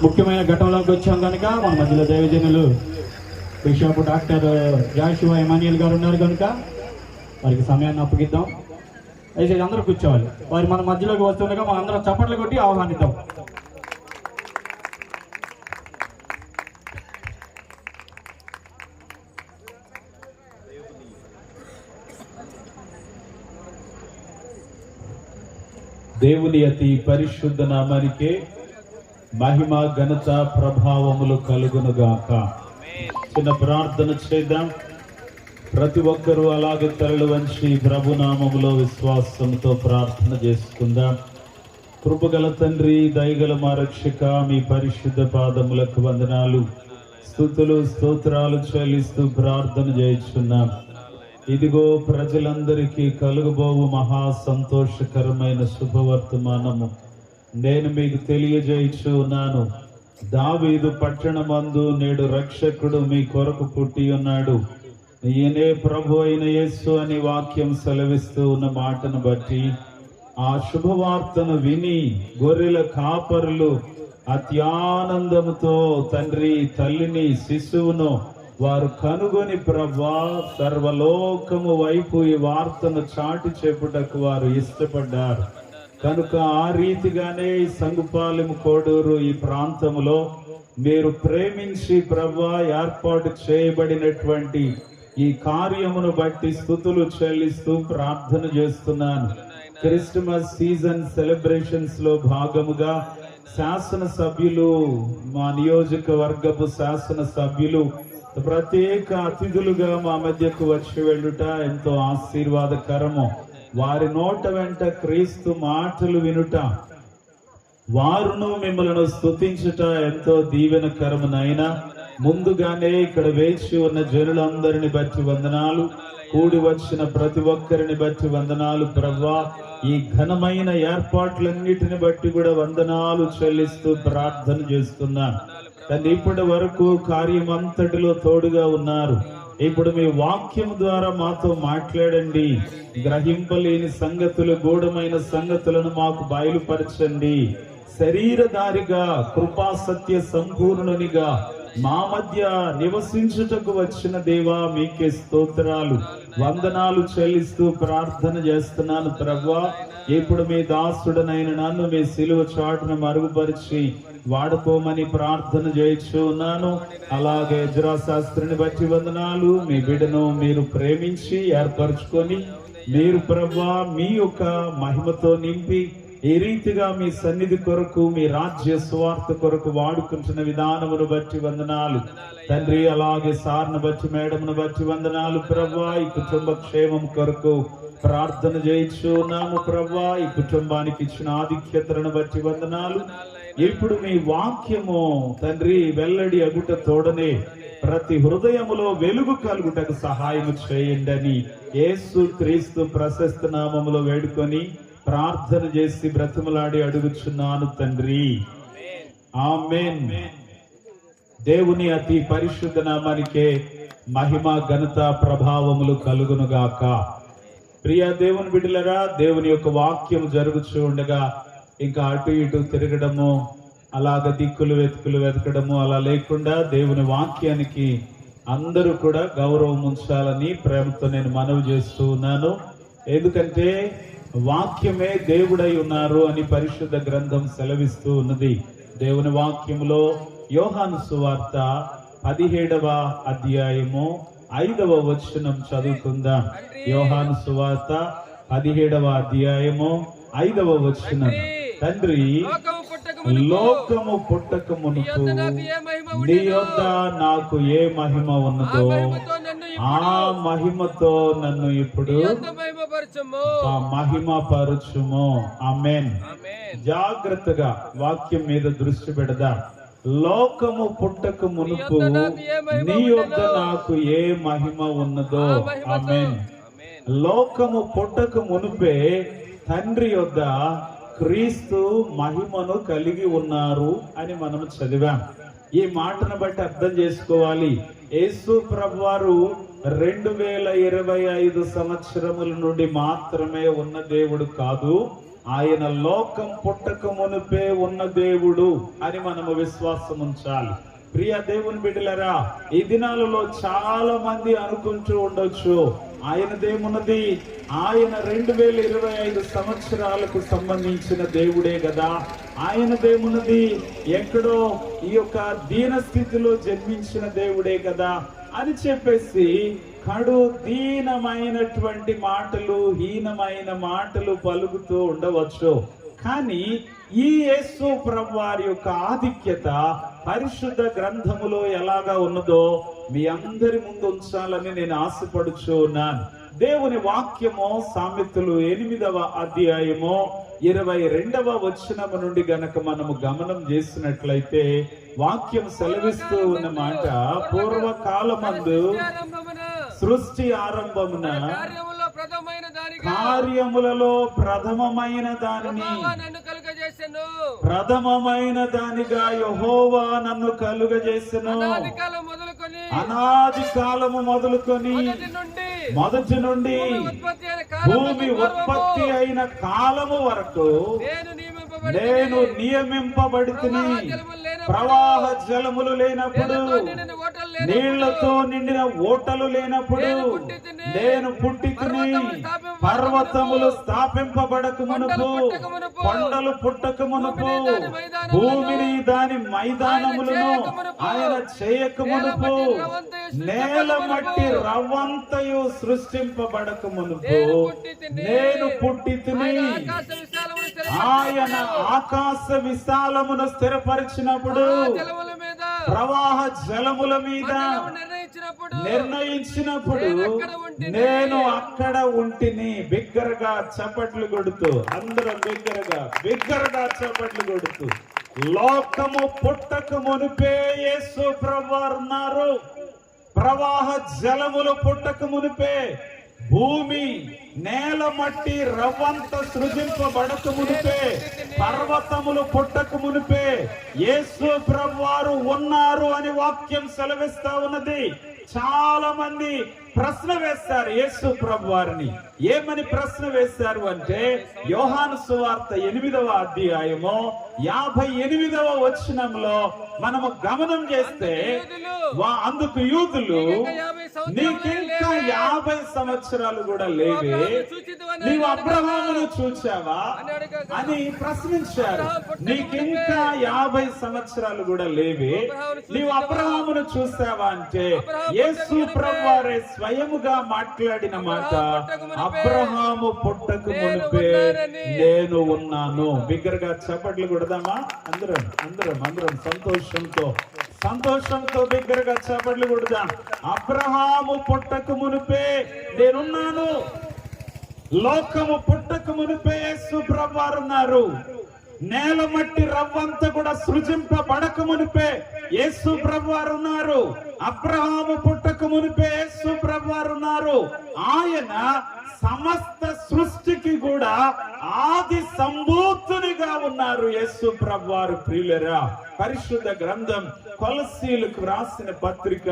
ముఖ్యమైన ఘట్టంలోకి వచ్చాం కనుక మన మధ్యలో దైవజనులు బిషప్ డాక్టర్ జాషువా ఎమాన్యుయల్ గారు ఉన్నారు కనుక వారికి సమయాన్ని అప్పగిద్దాం. దయచేసి అందరూ కూర్చోవాలి. వారు మన మధ్యలోకి వస్తుండగా మనం అందరం చప్పట్లు కొట్టి ఆహ్వానిద్దాం. దేవుని అతి పరిశుద్ధ నామానికే మహిమ ఘనత ప్రభావములు కలుగునుగాక. చిన్న ప్రార్థన చేద్దాం. ప్రతి ఒక్కరూ అలాగే తలలు వంచి ప్రభునామములో విశ్వాసంతో ప్రార్థన చేసుకుందాం. కృపగల తండ్రి, దయగల మా రక్షక, మీ పరిశుద్ధ పాదములకు వందనాలు, స్తుతులు స్తోత్రాలు చెల్లిస్తూ ప్రార్థన చేయుచున్నాం. ఇదిగో ప్రజలందరికీ కలుగబోవు మహా సంతోషకరమైన శుభవర్తమానము నేను మీకు తెలియజేయచ్చు ఉన్నాను. దావీదు పట్టణమందు నేడు రక్షకుడు మీ కొరకు పుట్టి ఉన్నాడు, ఈయనే ప్రభు అయిన యేసు అని వాక్యం సెలవిస్తూ ఉన్న మాటను బట్టి ఆ శుభవార్తను విని గొర్రెల కాపరులు అత్యానందముతో తండ్రి, తల్లిని, శిశువును వారు కనుగొని ప్రభా సర్వలోకము వైపు ఈ వార్తను చాటి చెప్పుటకు వారు ఇష్టపడ్డారు కనుక ఆ రీతిగానే ఈ సంగుపాలెం కోడూరు ఈ ప్రాంతములో మీరు ప్రేమించి ప్రభా ఏర్పాటు చేయబడినటువంటి ఈ కార్యమును బట్టి స్తుతులు చెల్లిస్తూ ప్రార్థన చేస్తున్నాను. క్రిస్మస్ సీజన్ సెలబ్రేషన్స్ లో భాగముగా శాసన సభ్యులు, మా నియోజకవర్గపు శాసన సభ్యులు ప్రత్యేక అతిథులుగా మా మధ్యకు వచ్చి వెళ్ళుట ఎంతో ఆశీర్వాదకరము. వారి నోట వెంట క్రీస్తు మాటలు వినుట, వారును మిమ్మల్ని స్తుతించుట ఎంతో దీవెనకరమునైనా. ముందుగానే ఇక్కడ వేచి ఉన్న జనులందరిని బట్టి వందనాలు, కూడి వచ్చిన ప్రతి ఒక్కరిని బట్టి వందనాలు ప్రభువా. ఈ ఘనమైన ఏర్పాట్లన్నిటిని బట్టి కూడా వందనాలు చెల్లిస్తూ ప్రార్థన చేస్తున్నాను. కానీ ఇప్పటి వరకు కార్యమంతటిలో తోడుగా ఉన్నారు. ఇప్పుడు మీ వాక్యం ద్వారా మాతో మాట్లాడండి. గ్రహింపలేని సంగతులు, గూఢమైన సంగతులను మాకు బయలుపరచండి. శరీరధారిగా, కృపా సత్య సంపూర్ణునిగా మా మధ్య నివసించుటకు వచ్చిన దేవా, మీకే స్తోత్రాలు, వందనాలు చెల్లిస్తూ ప్రార్థన చేస్తున్నాను ప్రభువా. ఇప్పుడు మీ దాసుడనైన నన్ను మీ సిలువ చాటును మరుగుపరిచి వాడుకోమని ప్రార్థన చేయించు ఉన్నాను. అలాగే ఎజ్రా శాస్త్రిని బట్టి వందనాలు. మీ బిడ్డను మీరు ప్రేమించి ఏర్పరచుకొని మీరు ప్రభువా మీ యొక్క మహిమతో నింపి ఈ రీతిగా మీ సన్నిధి కొరకు, మీ రాజ్య స్వార్థ కొరకు వాడుకుంటున్న విధానమును బట్టి వందనాలు తండ్రి. అలాగే సార్ను బట్టి, మేడమును బట్టి వందనాలు ప్రభువా. ఈ కుటుంబ క్షేమం కొరకు ప్రార్థన చేయించు ఉన్నాము ప్రభువా. ఈ కుటుంబానికి ఇచ్చిన ఆధిక్యతలను బట్టి వందనాలు. ఇప్పుడు మీ వాక్యము తండ్రి వెల్లడి అగుట తోడనే ప్రతి హృదయములో వెలుగు కలుగుటకు సహాయము చేయండి అని యేసు క్రీస్తు ప్రశస్త నామములో వేడుకొని ప్రార్థన చేసి బ్రతిమలాడి అడుగుచున్నాను తండ్రి, ఆమేన్. దేవుని అతి పరిశుద్ధ నామానికే మహిమ ఘనత ప్రభావములు కలుగునుగాక. ప్రియ దేవుని బిడ్డలరా, దేవుని యొక్క వాక్యం జరుగుతూ ఉండగా ఇంకా అటు ఇటు తిరగడము, అలాగ దిక్కులు వెతకడము అలా లేకుండా దేవుని వాక్యానికి అందరూ కూడా గౌరవం ఉంచాలని ప్రేమతో నేను మనవి చేస్తూ ఉన్నాను. ఎందుకంటే వాక్యమే దేవుడై ఉన్నారు అని పరిశుద్ధ గ్రంథం సెలవిస్తూ ఉన్నది. దేవుని వాక్యములో యోహాను సువార్త 17వ అధ్యాయము 5వ వచనం చదువుకుందాం. యోహాను సువార్త 17వ అధ్యాయము 5వ వచనం. తండ్రి, లోకము పుట్టక మునుపు నీ యొద్ద నాకు ఏ మహిమ ఉన్నదో ఆ మహిమతో నన్ను ఇప్పుడు మహిమ పరచుము. ఆమేన్. జాగ్రత్తగా వాక్యం మీద దృష్టి పెడదాం. లోకము పుట్టక మునుపు నీ యొద్ద నాకు ఏ మహిమ ఉన్నదో. ఆమేన్. లోకము పుట్టక మునుపే తండ్రి యొద్ద క్రీస్తు మహిమను కలిగి ఉన్నారు అని మనం చదివాం. ఈ మాటను బట్టి అర్థం చేసుకోవాలి, యేసు ప్రభువారు 2025 సంవత్సరముల నుండి మాత్రమే ఉన్న దేవుడు కాదు, ఆయన లోకం పుట్టక మునుపే ఉన్న దేవుడు అని మనము విశ్వాసం ఉంచాలి. ప్రియ దేవుని బిడ్డలరా, ఈ దినాలలో చాలా మంది అనుకుంటూ ఉండొచ్చు, ఆయనదేమున్నది, ఆయన 2025 సంవత్సరాలకు సంబంధించిన దేవుడే కదా, ఆయనదేమున్నది, ఎక్కడో ఈ యొక్క దీన స్థితిలో జన్మించిన దేవుడే కదా అని చెప్పేసి కడు దీనమైనటువంటి మాటలు, హీనమైన మాటలు పలుకుతూ ఉండవచ్చు. కానీ ఈ యేసు ప్రభువారి యొక్క ఆధిక్యత పరిశుద్ధ గ్రంథములో ఎలాగా ఉన్నదో మీ అందరి ముందు ఉంచాలని నేను ఆశపడుచు ఉన్నాను. దేవుని వాక్యము సామెతలు 8వ అధ్యాయము 22వ వచనము నుండి గనక మనము గమనం చేసినట్లయితే వాక్యం సెలవిస్తూ ఉన్న మాట, పూర్వకాలమందు సృష్టి ఆరంభమున కార్యములలో ప్రథమమైన దానిగా యెహోవా నన్ను కలుగజేసెను. అనాది కాలము మొదలుకొని మొదటి నుండి భూమి ఉత్పత్తి అయిన కాలము వరకు నేను నియమింపబడితిని. ప్రవాహ జలములు లేనప్పుడు, నీళ్లతో నిండిన ఓటలు లేనప్పుడు నేను పుట్టితిని. పర్వతములు స్థాపింపబడక మునుపు, కొండలు పుట్టక మునుపు, భూమిని దాని మైదానములను ఆయన చేయక మునుపు, నేల మట్టి రవ్వంతయు సృష్టింపబడక మునుపు నేను పుట్టితిని. ఆయన ఆకాశ విశాలమును స్థిరపరిచినప్పుడు, ప్రవాహ జలముల మీద నిర్ణయించినప్పుడు నేను అక్కడ ఉంటిని. బిగ్గరగా చప్పట్లు కొడుతూ, అందరం బిగ్గరగా చప్పట్లు కొడుతూ, లోకము పుట్టక మునిపే యేసు ప్రభువారు ఉన్నారు. ప్రవాహ జలములు పుట్టక మునిపే, భూమి నేల మట్టి రవ్వంత సృజింపబడక మునిపే, పర్వతములు పుట్టక మునిపే యేసు ప్రభువారు ఉన్నారు అని వాక్యం సెలవిస్తా ఉన్నది. చాలా మంది ప్రశ్న వేస్తారు యేసు ప్రభువారిని. ఏమని ప్రశ్న వేస్తారు అంటే, యోహాను సువార్త 8వ అధ్యాయము 58వ వచనంలో మనము గమనం చేస్తే, అందుకు యూదులు, నీకింకా 50 సంవత్సరాలు కూడా లేవే, నీవు అబ్రహామును చూచావా అని ప్రశ్నించారు. నీకింకా 50 సంవత్సరాలు కూడా లేవే, నీవు అబ్రహామును చూసావా అంటే యేసు ప్రభువారే స్వయముగా మాట్లాడిన మాట, అబ్రహాము పుట్టక మునిపే నేను ఉన్నాను. బిగ్గరగా చప్పట్లు కొడదామా? అందరం సంతోషంతో బిగ్గరగా చప్పట్లు కొడదాం. అబ్రహాము పుట్టక మునిపే నేనున్నాను. లోకము పుట్టక మునిపే యేసు ప్రభువారు ఉన్నారు. నేల మట్టి రవ్వంతా కూడా సృజింపబడక మునిపే యేసు ప్రభువారు ఉన్నారు. అబ్రహాము పుట్టక మునిపే యేసు ప్రభువారు ఉన్నారు. ఆయన సమస్త సృష్టికి కూడా ఆది సంభూతునిగా ఉన్నారు యేసు ప్రభువారు. ప్రియులరా, పరిశుద్ధ గ్రంథం కొలస్సీలకు రాసిన పత్రిక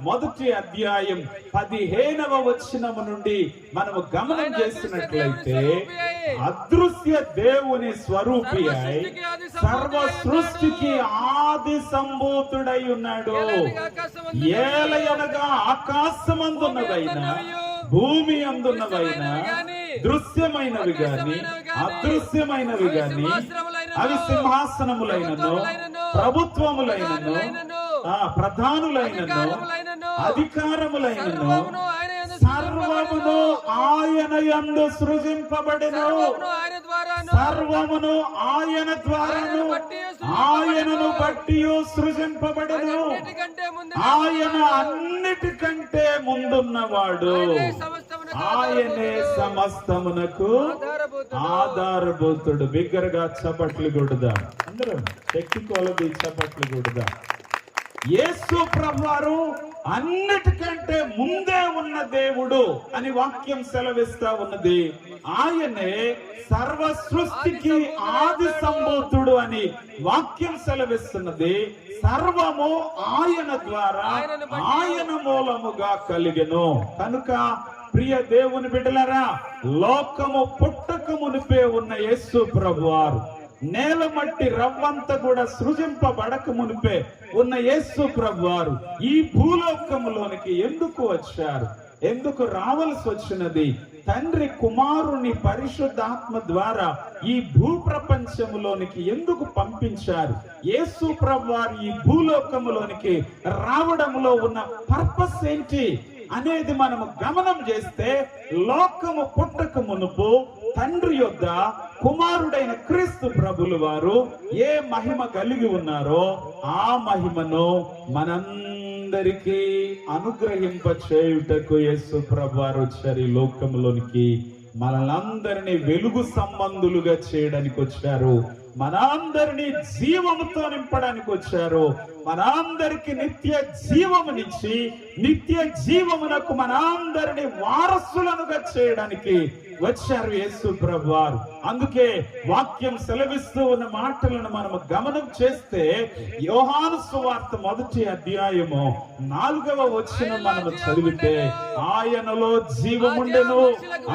1వ అధ్యాయం 15వ వచనము నుండి మనము గమనం చేసినట్లయితే, అదృశ్య దేవుని స్వరూపి అయి సర్వ సృష్టికి ఆది సంభూతుడై ఉన్నాడు. ఏలయనగా ఆకాశమందున్నవైనా భూమి అందున్నవైనా దృశ్యమైనవి గాని అదృశ్యమైనవి గాని, అవి సింహాసనములైనను ప్రభుత్వములైనను ప్రధానులైనను అధికారములైనను సర్వమును ఆయన యందు సృజింపబడెను. సర్వమును ఆయన ద్వారాను ఆయనను బట్టి సృజింపబడెను. ఆయన అన్నిటికంటే ముందున్నవాడు. ఆయనే సమస్తమునకు ఆధారభూతుడు. బిగ్గరగా చప్పట్లు కొడుదాం. అందరం శక్తి కొలది చప్పట్లు కొడుదాం. యేసు ప్రభువారు అన్నిటికంటే ముందే ఉన్న దేవుడు అని వాక్యం సెలవిస్తా ఉన్నది. ఆయనే సర్వ సృష్టికి ఆది సంభూతుడు అని వాక్యం సెలవిస్తున్నది. సర్వము ఆయన ద్వారా ఆయన మూలముగా కలిగెను. కనుక ప్రియ దేవుని బిడ్డలారా, లోకము పుట్టక మునిపే ఉన్న యేసు ప్రభువారు, నేల మట్టి రవ్వంత కూడా సృజింపబడక మునిపే ఉన్న యేసు ప్రభువారు ఈ భూలోకములోనికి ఎందుకు వచ్చారు? ఎందుకు రావాల్సి వచ్చినది? తండ్రి కుమారుని పరిశుద్ధాత్మ ద్వారా ఈ భూ ప్రపంచములోనికి ఎందుకు పంపించారు? యేసు ప్రభువారు ఈ భూలోకములోనికి రావడంలో ఉన్న పర్పస్ ఏంటి అనేది మనము గమనం చేస్తే, లోకము పుట్టక మునుపు తండ్రి యొద్ద కుమారుడైన క్రీస్తు ప్రభులు వారు ఏ మహిమ కలిగి ఉన్నారో ఆ మహిమను మనందరికీ అనుగ్రహింప చేయుటకు యేసు ప్రభువారు వచ్చారు ఈ లోకంలోనికి. మనలందరినీ వెలుగు సంబంధులుగా చేయడానికి వచ్చారు. మనందరినీ జీవముతో నింపడానికి వచ్చారు. మనందరికి నిత్య జీవమునిచ్చి నిత్య జీవమునకు మనందరినీ వారసులనుగా చేయడానికి వచ్చారు యేసు ప్రభువారు. అందుకే వాక్యం సెలవిస్తూ ఉన్న మాటలను మనము గమనం చేస్తే, యోహాను సువార్త 1వ అధ్యాయము 4వ వచనం మనము చదివితే, ఆయనలో జీవముండెను,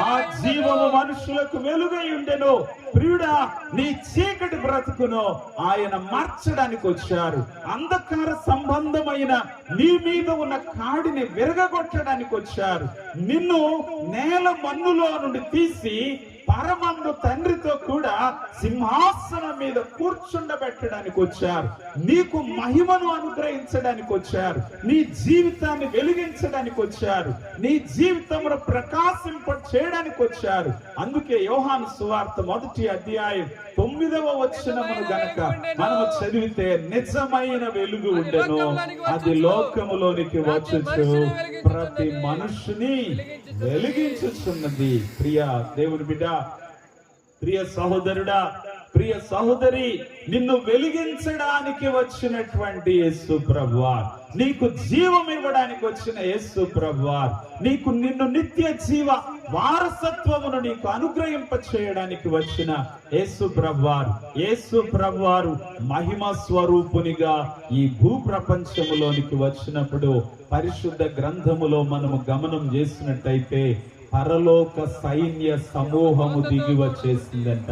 ఆ జీవము మనుషులకు వెలుగై ఉండెను. ప్రియుడా, నీ చీకటి బ్రతుకును ఆయన మార్చడానికి వచ్చారు. అంధకార సంబంధమైన నీ మీద ఉన్న కాడిని విరగగొట్టడానికి వచ్చారు. నిన్ను నేల మన్నులో నుండి తీసి పరమందు తండ్రితో కూడా సింహాసనం మీద కూర్చుండబెట్టడానికి వచ్చారు. నీకు మహిమను అనుగ్రహించడానికి వచ్చారు. నీ జీవితాన్ని వెలిగించడానికి వచ్చారు. నీ జీవితంలో ప్రకాశింప చేయడానికి వచ్చారు. అందుకే యోహాను సువార్త 1వ అధ్యాయం 9వ వచనమును గనక మనము చదివితే, నిజమైన వెలుగు ఉండెను, అది లోకములోనికి వచ్చుచు ప్రతి మనుషుని వెలిగించుచున్నది. ప్రియ దేవుని బిడ్డ, ప్రియ సహోదరుడా, ప్రియ సహోదరి, నిన్ను వెలిగించడానికి వచ్చినటువంటి యేసు ప్రభువార్, నీకు జీవం ఇవ్వడానికి వచ్చిన యేసు ప్రభువార్, నిన్ను నిత్య జీవ వారసత్వమును నీకు అనుగ్రహింప చేయడానికి వచ్చిన యేసు ప్రభువారు. యేసు ప్రభువారు మహిమ స్వరూపునిగా ఈ భూ ప్రపంచములోనికి వచ్చినప్పుడు పరిశుద్ధ గ్రంథములో మనము గమనం చేసినట్టయితే, పరలోక సైన్య సమూహము దిగి వచ్చేసిందంట.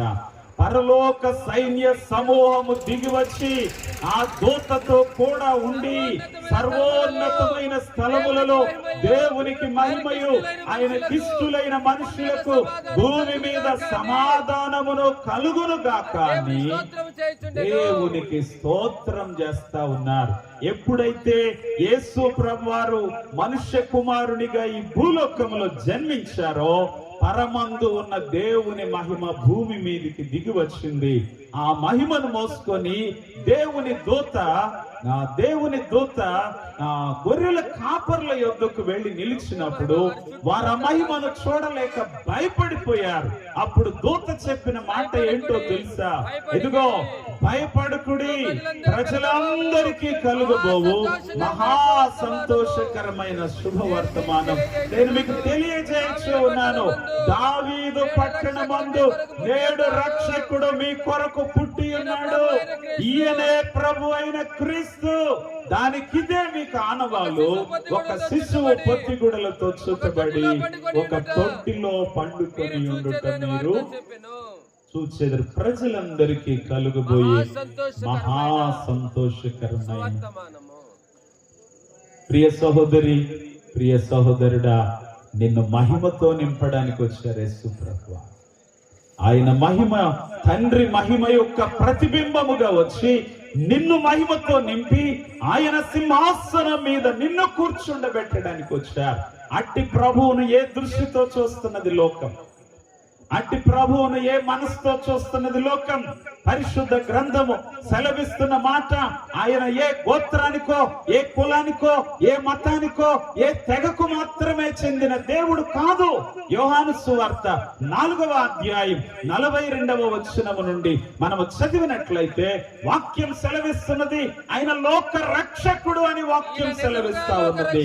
పరలోక సైన్య సమూహము దిగి వచ్చి ఆ దూతతో కూడా ఉండి సర్వోన్నతమైన స్థలములలో దేవునికి మహిమయు ఆయనకిష్టులైన మనుషులకు భూమి మీద సమాధానమును కలుగును గాక అని దేవునికి స్తోత్రం చేస్తా ఉన్నారు. ఎప్పుడైతే యేసు ప్రభువారు మనుష్య కుమారునిగా ఈ భూలోకములో జన్మించారో, పరమందు ఉన్న దేవుని మహిమ భూమి మీదికి దిగి వచ్చింది. ఆ మహిమను మోసుకొని దేవుని దూత నా దేవుని దూత గొర్రెల కాపర్ల యొద్దకు వెళ్లి నిలిచినప్పుడు వారు ఆ మహిమను చూడలేక భయపడిపోయారు. అప్పుడు దూత చెప్పిన మాట ఏంటో తెలుసా? ఇదిగో, భయపడకుడి, ప్రజలందరికీ కలుగబోవు మహా సంతోషకరమైన శుభవర్తమానం నేను మీకు తెలియజేయచ్చు ఉన్నాను. దావీదు పట్టణమందు నేడు రక్షకుడు మీ కొరకు పుట్టి ఉన్నాడు. ఈయనే ప్రభు అయిన క్రీస్తు. దానికిదే మీకు ఆనవాళ్ళు. ఒక శిశువు పొత్తిగుడలతో చుట్టబడి ఒక తొట్టిలో పండుకొని ఉండుట మీరు చూచెదరు. ప్రజలందరికీ కలుగబోయే మహా సంతోషకరమైన. ప్రియ సహోదరి, ప్రియ సహోదరుడా, నిన్ను మహిమతో నింపడానికి వచ్చారు యేసు ప్రభువు. ఆయన మహిమ, తండ్రి మహిమ యొక్క ప్రతిబింబముగా వచ్చి నిన్ను మహిమతో నింపి ఆయన సింహాసనం మీద నిన్ను కూర్చుండబెట్టడానికి వచ్చారు. అట్టి ప్రభువును ఏ దృష్టితో చూస్తున్నది లోకం? అట్టి ప్రభువును ఏ మనసుతో చూస్తున్నది లోకం? పరిశుద్ధ గ్రంథము సెలవిస్తున్న మాట, ఆయన ఏ గోత్రానికో, ఏ కులానికో, ఏ మతానికో, ఏ తెగకు మాత్రమే చెందిన దేవుడు కాదు. యోహాను సువార్త 4వ అధ్యాయం 42వ వచనము నుండి మనము చదివినట్లయితే వాక్యం సెలవిస్తున్నది, ఆయన లోక రక్షకుడు అని వాక్యం సెలవిస్తా ఉన్నది.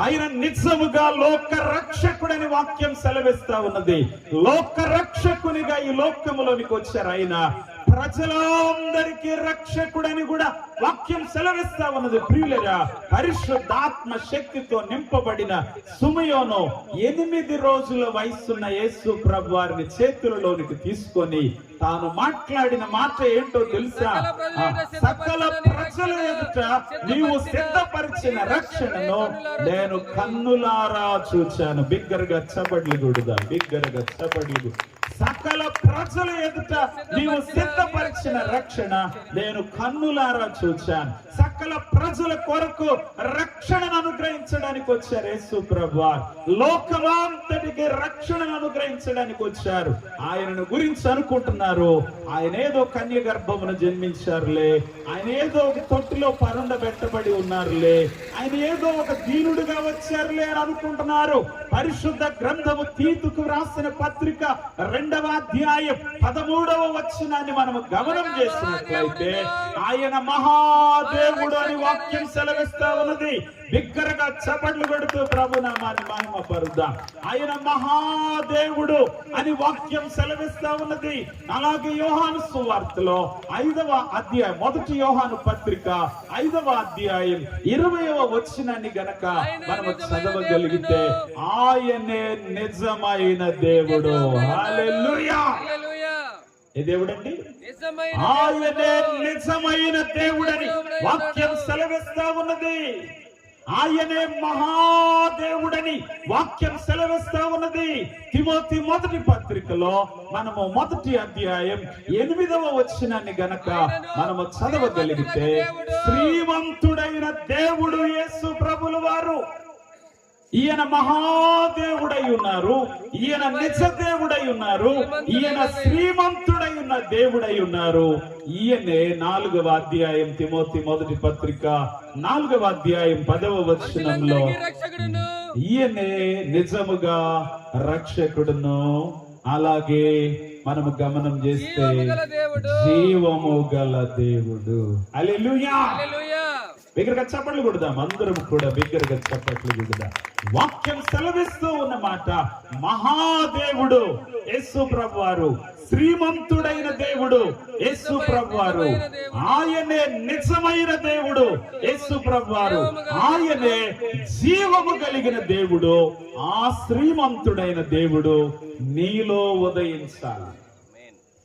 ఆయన నిజముగా లోక రక్షకుడని వాక్యం సెలవిస్తా ఉన్నది. లోక రక్షకునిగా ఈ లోకములోనికి వచ్చారు. ఆయన ప్రజలందరికీ రక్షకుడని కూడా వాక్యం సెలవిస్తా ఉన్నది. ప్రియులరా, పరిశుద్ధాత్మ శక్తితో నింపబడిన సుమయోను 8 రోజుల వయసున్న యేసు ప్రభు వారిని చేతులలోనికి తీసుకొని తాను మాట్లాడిన మాట ఏంటో తెలుసా? సకల ప్రజల ఎదుట నీవు సిద్ధపరిచిన రక్షణను నేను కన్నులారా చూచాను. బిగ్గరగా చబడ్లు కొడుదా, బిగ్గరగా చబడ్లు. సకల ప్రజల ఎదుట నీవు సిద్ధపరిచిన రక్షణ నేను కన్నులారా చూచాను. సకల ప్రజల కొరకు రక్షణను అనుగ్రహించడానికి వచ్చారు యేసు ప్రభువారు. లోకమంతటికి రక్షణను అనుగ్రహించడానికి వచ్చారు. ఆయనను గురించి అనుకుంటున్నారు, ఆయన ఏదో కన్య గర్భమును జన్మించారులే, ఆయన ఏదో ఒక తొట్టిలో పరుండబెట్టబడి ఉన్నారులే, ఆయన ఏదో ఒక దీనుడుగా వచ్చారులే అని అనుకుంటున్నారు. పరిశుద్ధ గ్రంథము తీతుకు రాసిన పత్రిక 2వ అధ్యాయం 13వ వచనాన్ని మనము గమనం చేసినట్లయితే ఆయన మహాదేవుడు అని వాక్యం సెలవిస్తా ఉన్నది. బిగ్గరగా చపట్లు కొడుతూ ప్రభు నామాన్ని మహిమ పరుద్దాం. ఆయన మహాదేవుడు అని వాక్యం సెలవిస్తా ఉన్నది. అలాగే యోహాను సువార్తలో 5వ అధ్యాయం, 1 యోహాను పత్రిక 5వ అధ్యాయం 20వ వచనాన్ని గనక మనము చదవగలిగితే ఆయనే నిజమైన దేవుడు. హల్లెలూయా! ఏ దేవుడండి? ఆయనే నిజమైన దేవుడని వాక్యం సెలవిస్తా ఉన్నది. ఆయనే మహాదేవుడని వాక్యం సెలవిస్తా ఉన్నది. తిమోతి 1వ పత్రికలో మనము 1వ అధ్యాయం 8వ వచనాన్ని గనక మనము చదవగలిగితే శ్రీమంతుడైన దేవుడు యేసు ప్రభుల వారు, ఈయన మహాదేవుడై ఉన్నారు, ఈయన నిజ దేవుడై ఉన్నారు, ఈయన శ్రీమంతుడై ఉన్న దేవుడై ఉన్నారు. ఈయనే 4వ అధ్యాయం తిమోతి 1వ పత్రిక 4వ అధ్యాయం 10వ వచనంలో ఈయనే నిజముగా రక్షకుడును, అలాగే మనము గమనం చేస్తే జీవము గల దేవుడు. హల్లెలూయా! బిగ్గరగా చప్పట్లు కొడదాం. అందరం కూడా బిగ్గరగా చప్పట్లు కొడదాం. వాక్యం సెలవిస్తూ ఉన్న మాట, మహాదేవుడు యేసు ప్రభువారు, శ్రీమంతుడైన దేవుడు యేసు ప్రభువారు, ఆయనే నిజమైన దేవుడు యేసు ప్రభువారు, ఆయనే జీవము కలిగిన దేవుడు. ఆ శ్రీమంతుడైన దేవుడు నీలో ఉదయించాలి,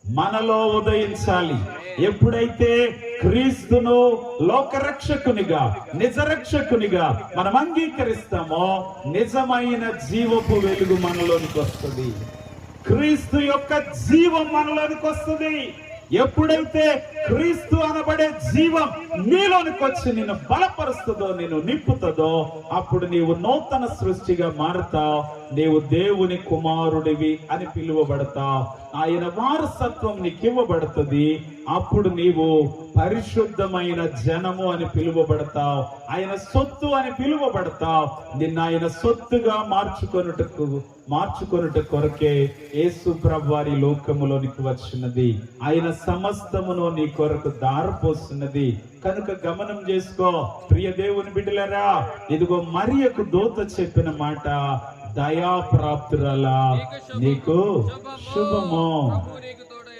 మనలో ఉదయించాలి. ఎప్పుడైతే క్రీస్తును లోకరక్షకునిగా, నిజరక్షకునిగా మనం అంగీకరిస్తామో నిజమైన జీవపు వెలుగు మనలోనికి వస్తుంది. క్రీస్తు యొక్క జీవం మనలోనికి వస్తుంది. ఎప్పుడైతే క్రీస్తు అనబడే జీవం నీలోనికి వచ్చి నిన్ను బలపరుస్తుందో, నిన్ను నింపుతుందో, అప్పుడు నీవు నూతన సృష్టిగా మారుతావు. నీవు దేవుని కుమారుడివి అని పిలువబడతావు. ఆయన వారసత్వం నీకు ఇవ్వబడుతుంది. అప్పుడు నీవు పరిశుద్ధమైన జనము అని పిలువబడతావు. ఆయన సొత్తు అని పిలువబడతావు. నిన్ను ఆయన సొత్తుగా మార్చుకొనుట కొరకే యేసు ప్రభువు వారి లోకములోనికి వచ్చినది. ఆయన సమస్తమును నీ కొరకు దారిపోస్తున్నది. కనుక గమనం చేసుకో ప్రియ దేవుని బిడ్డలారా, ఇదిగో మరియకు దూత చెప్పిన మాట, దయాప్రాప్తురాలా నీకు శుభము,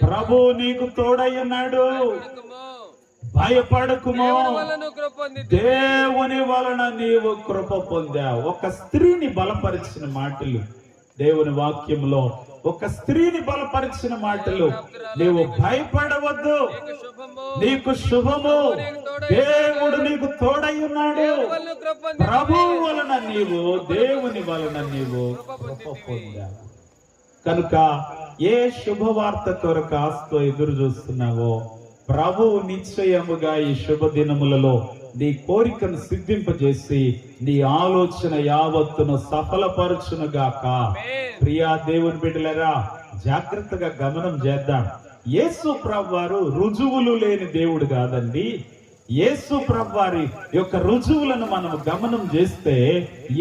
ప్రభు నీకు తోడై ఉన్నాడు, భయపడకుము, దేవుని వలన నీవు కృప పొందావు. ఒక స్త్రీని బలపరిచిన మాటలు దేవుని వాక్యంలో, ఒక స్త్రీని బలపరిచిన మాటలు, నీవు భయపడవద్దు, నీకు శుభము, దేవుడు నీకు తోడై ఉన్నాడు, ప్రభు వలన నీవు, దేవుని వలన నీవు కృప పొందావు. కనుక ఏ శుభవార్త కొరకు ఆస్తో ఎదురు చూస్తున్నావో, ప్రభువు నిశ్చయముగా ఈ శుభ దినములలో నీ కోరికను సిద్ధింపజేసి నీ ఆలోచన యావత్తును సఫలపరచునుగాక. ప్రియా దేవుని బిడ్డలారా, జాగ్రత్తగా గమనం చేద్దాం. యేసు ప్రభువారు రుజువులు లేని దేవుడు కాదండి. యేసు ప్రభువారి యొక్క రుజువులను మనం గమనం చేస్తే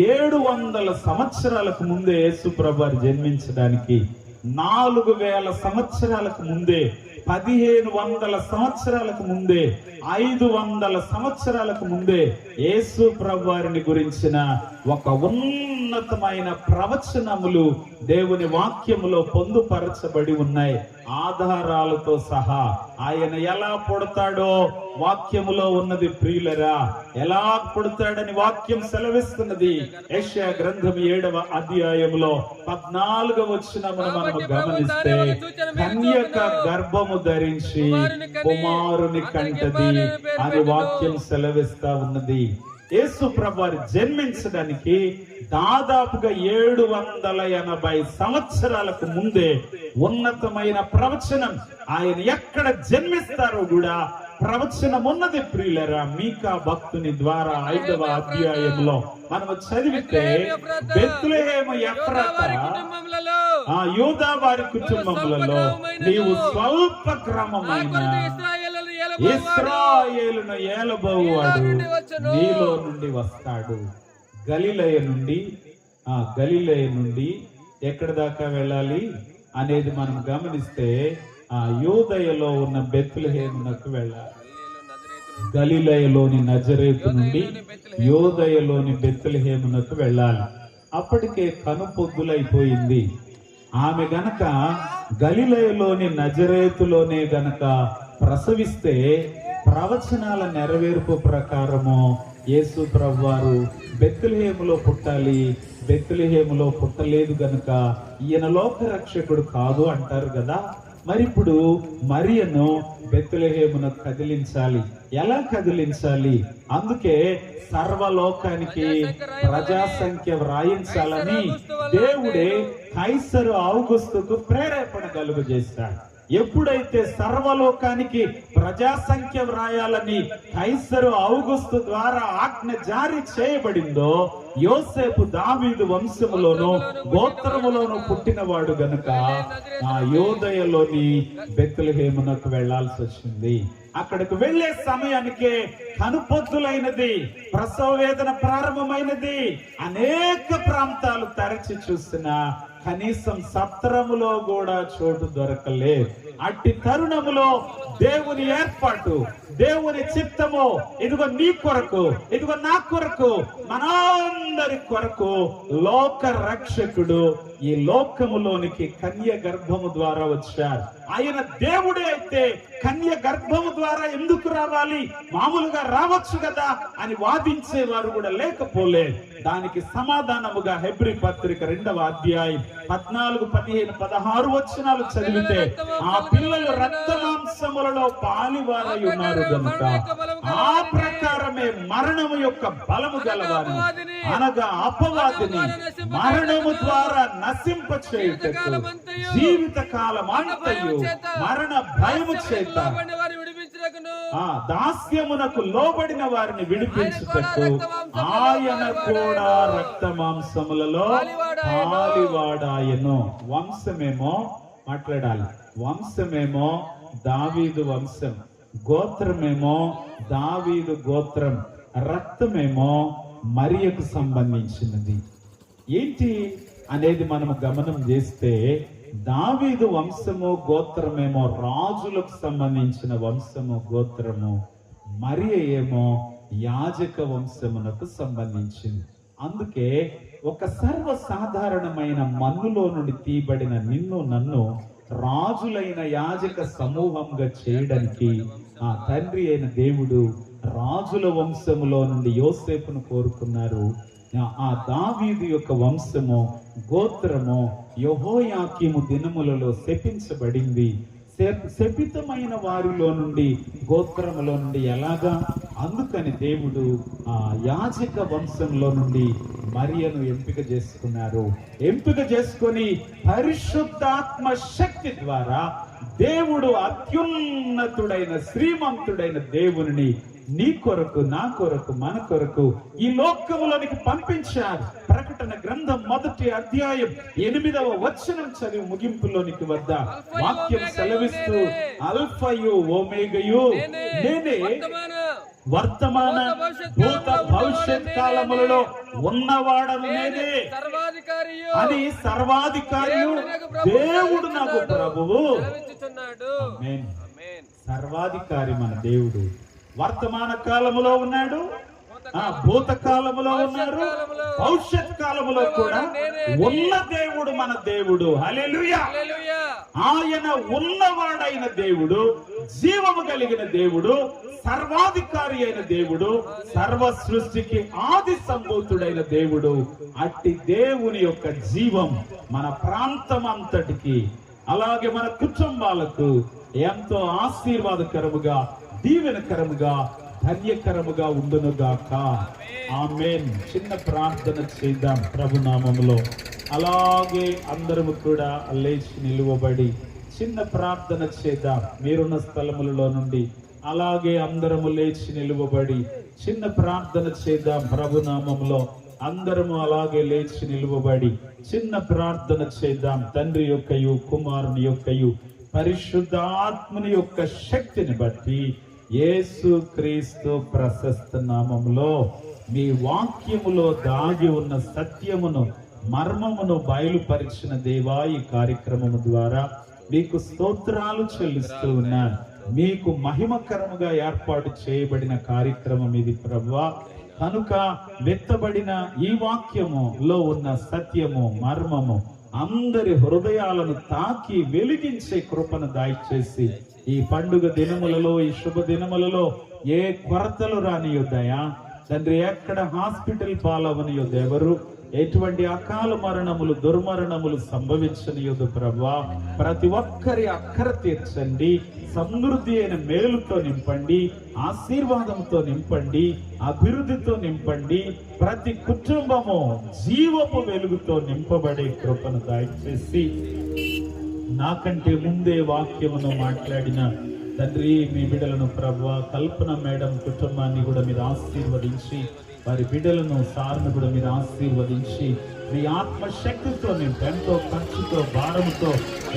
700 సంవత్సరాలకు ముందే యేసు ప్రభువారు జన్మించడానికి, 4000 సంవత్సరాలకు ముందే, 1500 సంవత్సరాలకు ముందే, 500 సంవత్సరాలకు ముందే యేసు ప్రభువారిని గురించిన ఒక ఉన్నతమైన ప్రవచనములు దేవుని వాక్యములో పొందుపరచబడి ఉన్నాయి, ఆధారాలతో సహా. ఆయన ఎలా పుడతాడో వాక్యములో ఉన్నది ప్రియులరా. ఎలా పుడతాడని వాక్యం సెలవిస్తున్నది. యెషయా గ్రంథం 7వ అధ్యాయములో 14వ వచనమును మనము గమనిస్తే, కన్యక గర్భము ధరించి కుమారుని కంటది అని వాక్యం సెలవిస్తా ఉన్నది. యేసు ప్రభువారు జన్మించడానికి దాదాపుగా 780 సంవత్సరాలకు ముందే ఉన్నతమైన ప్రవచనం, ఆయన ఎక్కడ జన్మిస్తారో కూడా ప్రవచనం ఉన్నది ప్రియులరా. మీకా భక్తుని ద్వారా 5వ అధ్యాయంలో మనము చదివితే, బెత్లెహేము ఎఫ్రాతా యూదా వారి కుటుంబములలో నీవు స్వల్ప క్రమమైన ఇశ్రాయేలును ఏలబోవాడు నీలో నుండి వస్తాడు. గలిలయ నుండి ఎక్కడి దాకా వెళ్ళాలి అనేది మనం గమనిస్తే, యూదయలో ఉన్న బెత్లెహేమునకు వెళ్ళాలి. గలిలయలోని నజరేతు నుండి యూదయలోని బెత్లెహేమునకు వెళ్ళాలి. అప్పటికే కనుపొద్దులైపోయింది. ఆమె గనక గలిలయలోని నజరేతులోనే గనక ప్రసవిస్తే, ప్రవచనాల నెరవేర్పు ప్రకారము యేసు ప్రభువారు బెత్లెహేములో పుట్టాలి. బెత్లెహేములో పుట్టలేదు గనుక ఈయన లోక రక్షకుడు కాదు అంటారు కదా. మరి ఇప్పుడు మరియను బెత్లెహేమునకు కదిలించాలి. ఎలా కదిలించాలి? అందుకే సర్వలోకానికి ప్రజాసంఖ్య వ్రాయించాలని దేవుడే కైసరు ఔగుస్తుకు ప్రేరేపణ కలుగజేశాడు. ఎప్పుడైతే సర్వలోకానికి ప్రజాసంఖ్య వ్రాయాలని కైసరు ఔగుస్తు ద్వారా ఆజ్ఞ జారీ చేయబడిందో, యోసేపు దావీదు వంశములోను గోత్రములోను పుట్టినవాడు గనుక ఆ యూదయలోని బెత్లెహేమునకు వెళ్లాల్సి వచ్చింది. అక్కడికి వెళ్లే సమయానికే కనుపొద్దులైనది, ప్రసవ వేదన ప్రారంభమైనది. అనేక ప్రాంతాలు తరచి చూసినా కనీసం సత్రములో కూడా చోటు దొరకలేదు. అట్టి తరుణములో దేవుని ఏర్పాటు, దేవుని చిత్తము, ఇదిగో నీ కొరకు, ఇదిగో నా కొరకు, మనందరి కొరకు లోక రక్షకుడు ఈ లోకములోనికి కన్య గర్భము ద్వారా వచ్చారు. ఆయన దేవుడే అయితే కన్య గర్భము ద్వారా ఎందుకు రావాలి? మామూలుగా రావచ్చు కదా అని వాదించేవారు కూడా లేకపోలేదు. దానికి సమాధానముగా హెబ్రీ పత్రిక 2వ అధ్యాయం 14, 15, 16 వచనాలు చదివితే, ఆ పిల్లలు రక్త మాంసములలో పాలివారై ఉన్నారు గనుక ఆ ప్రకారమే మరణము యొక్క బలము గలవారిని, అనగా అపవాదిని మరణము ద్వారా నశింప చేయుటకు జీవిత కాలం అంతయు మరణ భయము చేత ఆ దాస్యమునకు లోబడిన వారిని విడిపించుటకు ఆయన కూడా రక్త మాంసములలో పాలివాడాయను. వంశమేమో మాట్లాడాలి, వంశమేమో దావీదు వంశం, గోత్రమేమో దావీదు గోత్రం, రక్తమేమో మరియకు సంబంధించినది. ఏంటి అనేది మనము గమనం చేస్తే దావీదు వంశము గోత్రమేమో రాజులకు సంబంధించిన వంశము గోత్రము, మరియ ఏమో యాజక వంశమునకు సంబంధించింది. అందుకే ఒక సర్వసాధారణమైన మన్నులో నుండి తీయబడిన నిన్ను నన్ను రాజులైన యాజక సమూహంగా చేయడానికి ఆ తండ్రి అయిన దేవుడు రాజుల వంశములో నుండి యోసేపును కోరుకున్నారు. ఆ దావీదు యొక్క వంశము గోత్రము యెహోయాకీము దినములలో శపించబడింది. శపితమైన వారిలో నుండి గోత్రములో నుండి ఎలాగా? అందుకని దేవుడు ఆ యాజక వంశంలో నుండి మరియను ఎంపిక చేసుకున్నారు. ఎంపిక చేసుకొని పరిశుద్ధాత్మ శక్తి ద్వారా దేవుడు అత్యున్నతుడైన శ్రీమంతుడైన దేవుని నీ కొరకు, నా కొరకు, మన కొరకు ఈ లోకములోనికి పంపించారు. ప్రకటన గ్రంథం 1వ అధ్యాయం 8వ వచనం చదివి ముగింపులోనికి వద్ద వాక్యం సెలవిస్తూ, అల్ఫయు ఓమేగయు నేనే, వర్తమాన భూత భవిష్యత్ కాలములలో ఉన్నవాడను నేనే అని సర్వాధికారియు దేవుడు నాకు ప్రభువు. సర్వాధికారి మన దేవుడు. వర్తమాన కాలములో ఉన్నాడు, భూత కాలములో ఉన్నారు, భవిష్యత్ కాలములో కూడా ఉన్న దేవుడు మన దేవుడు. హల్లెలూయా. ఆయన ఉన్నవాడైన దేవుడు, జీవము కలిగిన దేవుడు, సర్వాధికారి అయిన దేవుడు, సర్వ సృష్టికి ఆది సంభూతుడైన దేవుడు. అట్టి దేవుని యొక్క జీవం మన ప్రాంతం అంతటికి, అలాగే మన కుటుంబాలకు ఎంతో ఆశీర్వాదకరముగా, దీవెనకరముగా, ధన్యకరముగా ఉండునుగాక. ఆమేన్. చిన్న ప్రార్థన చేద్దాం ప్రభు నామములో. అలాగే అందరము కూడా లేచి నిలువబడి చిన్న ప్రార్థన చేద్దాం. మీరున్న స్థలములలో నుండి అలాగే అందరము లేచి నిలువబడి చిన్న ప్రార్థన చేద్దాం ప్రభు నామములో. అందరము అలాగే లేచి నిలువబడి చిన్న ప్రార్థన చేద్దాం. తండ్రి యొక్కయు, కుమారుని యొక్కయు, పరిశుద్ధాత్మని యొక్క శక్తిని బట్టి యేసు క్రీస్తు ప్రశస్త నామములో మీ వాక్యములో దాగి ఉన్న సత్యమును, మర్మమును బయలుపరిచిన దేవా, ఈ కార్యక్రమము ద్వారా మీకు స్తోత్రాలు చెల్లిస్తూ ఉన్నాను. మీకు మహిమకరముగా ఏర్పాటు చేయబడిన కార్యక్రమం ఇది ప్రభువా. కనుక వెత్తబడిన ఈ వాక్యములో ఉన్న సత్యము, మర్మము అందరి హృదయాలను తాకి వెలిగించే కృపను దయచేసి ఈ పండుగ దినములలో, ఈ శుభ దినములలో ఏ కొరతలు రానియుద్దయా తండ్రి, ఎక్కడ హాస్పిటల్ పాలవనియుద్దు, ఎవరు ఎటువంటి అకాల మరణములు, దుర్మరణములు సంభవించనియుద్దు ప్రభువా. ప్రతి ఒక్కరి అక్కర తీర్చండి, సమృద్ధి అయిన మేలుతో నింపండి, ఆశీర్వాదంతో నింపండి, అభివృద్ధితో నింపండి. ప్రతి కుటుంబము జీవపు వెలుగుతో నింపబడే కృపను దయచేసి నాకంటే ముందే వాక్యమును మాట్లాడిన తండ్రి మీ బిడ్డలను ప్రభువా, కల్పన మేడం కుటుంబాన్ని కూడా మీరు ఆశీర్వదించి, వారి బిడ్డలను సార్ను కూడా మీరు ఆశీర్వదించి మీ ఆత్మశక్తితో నింపి, ఎంతో ఖర్చుతో, భారముతో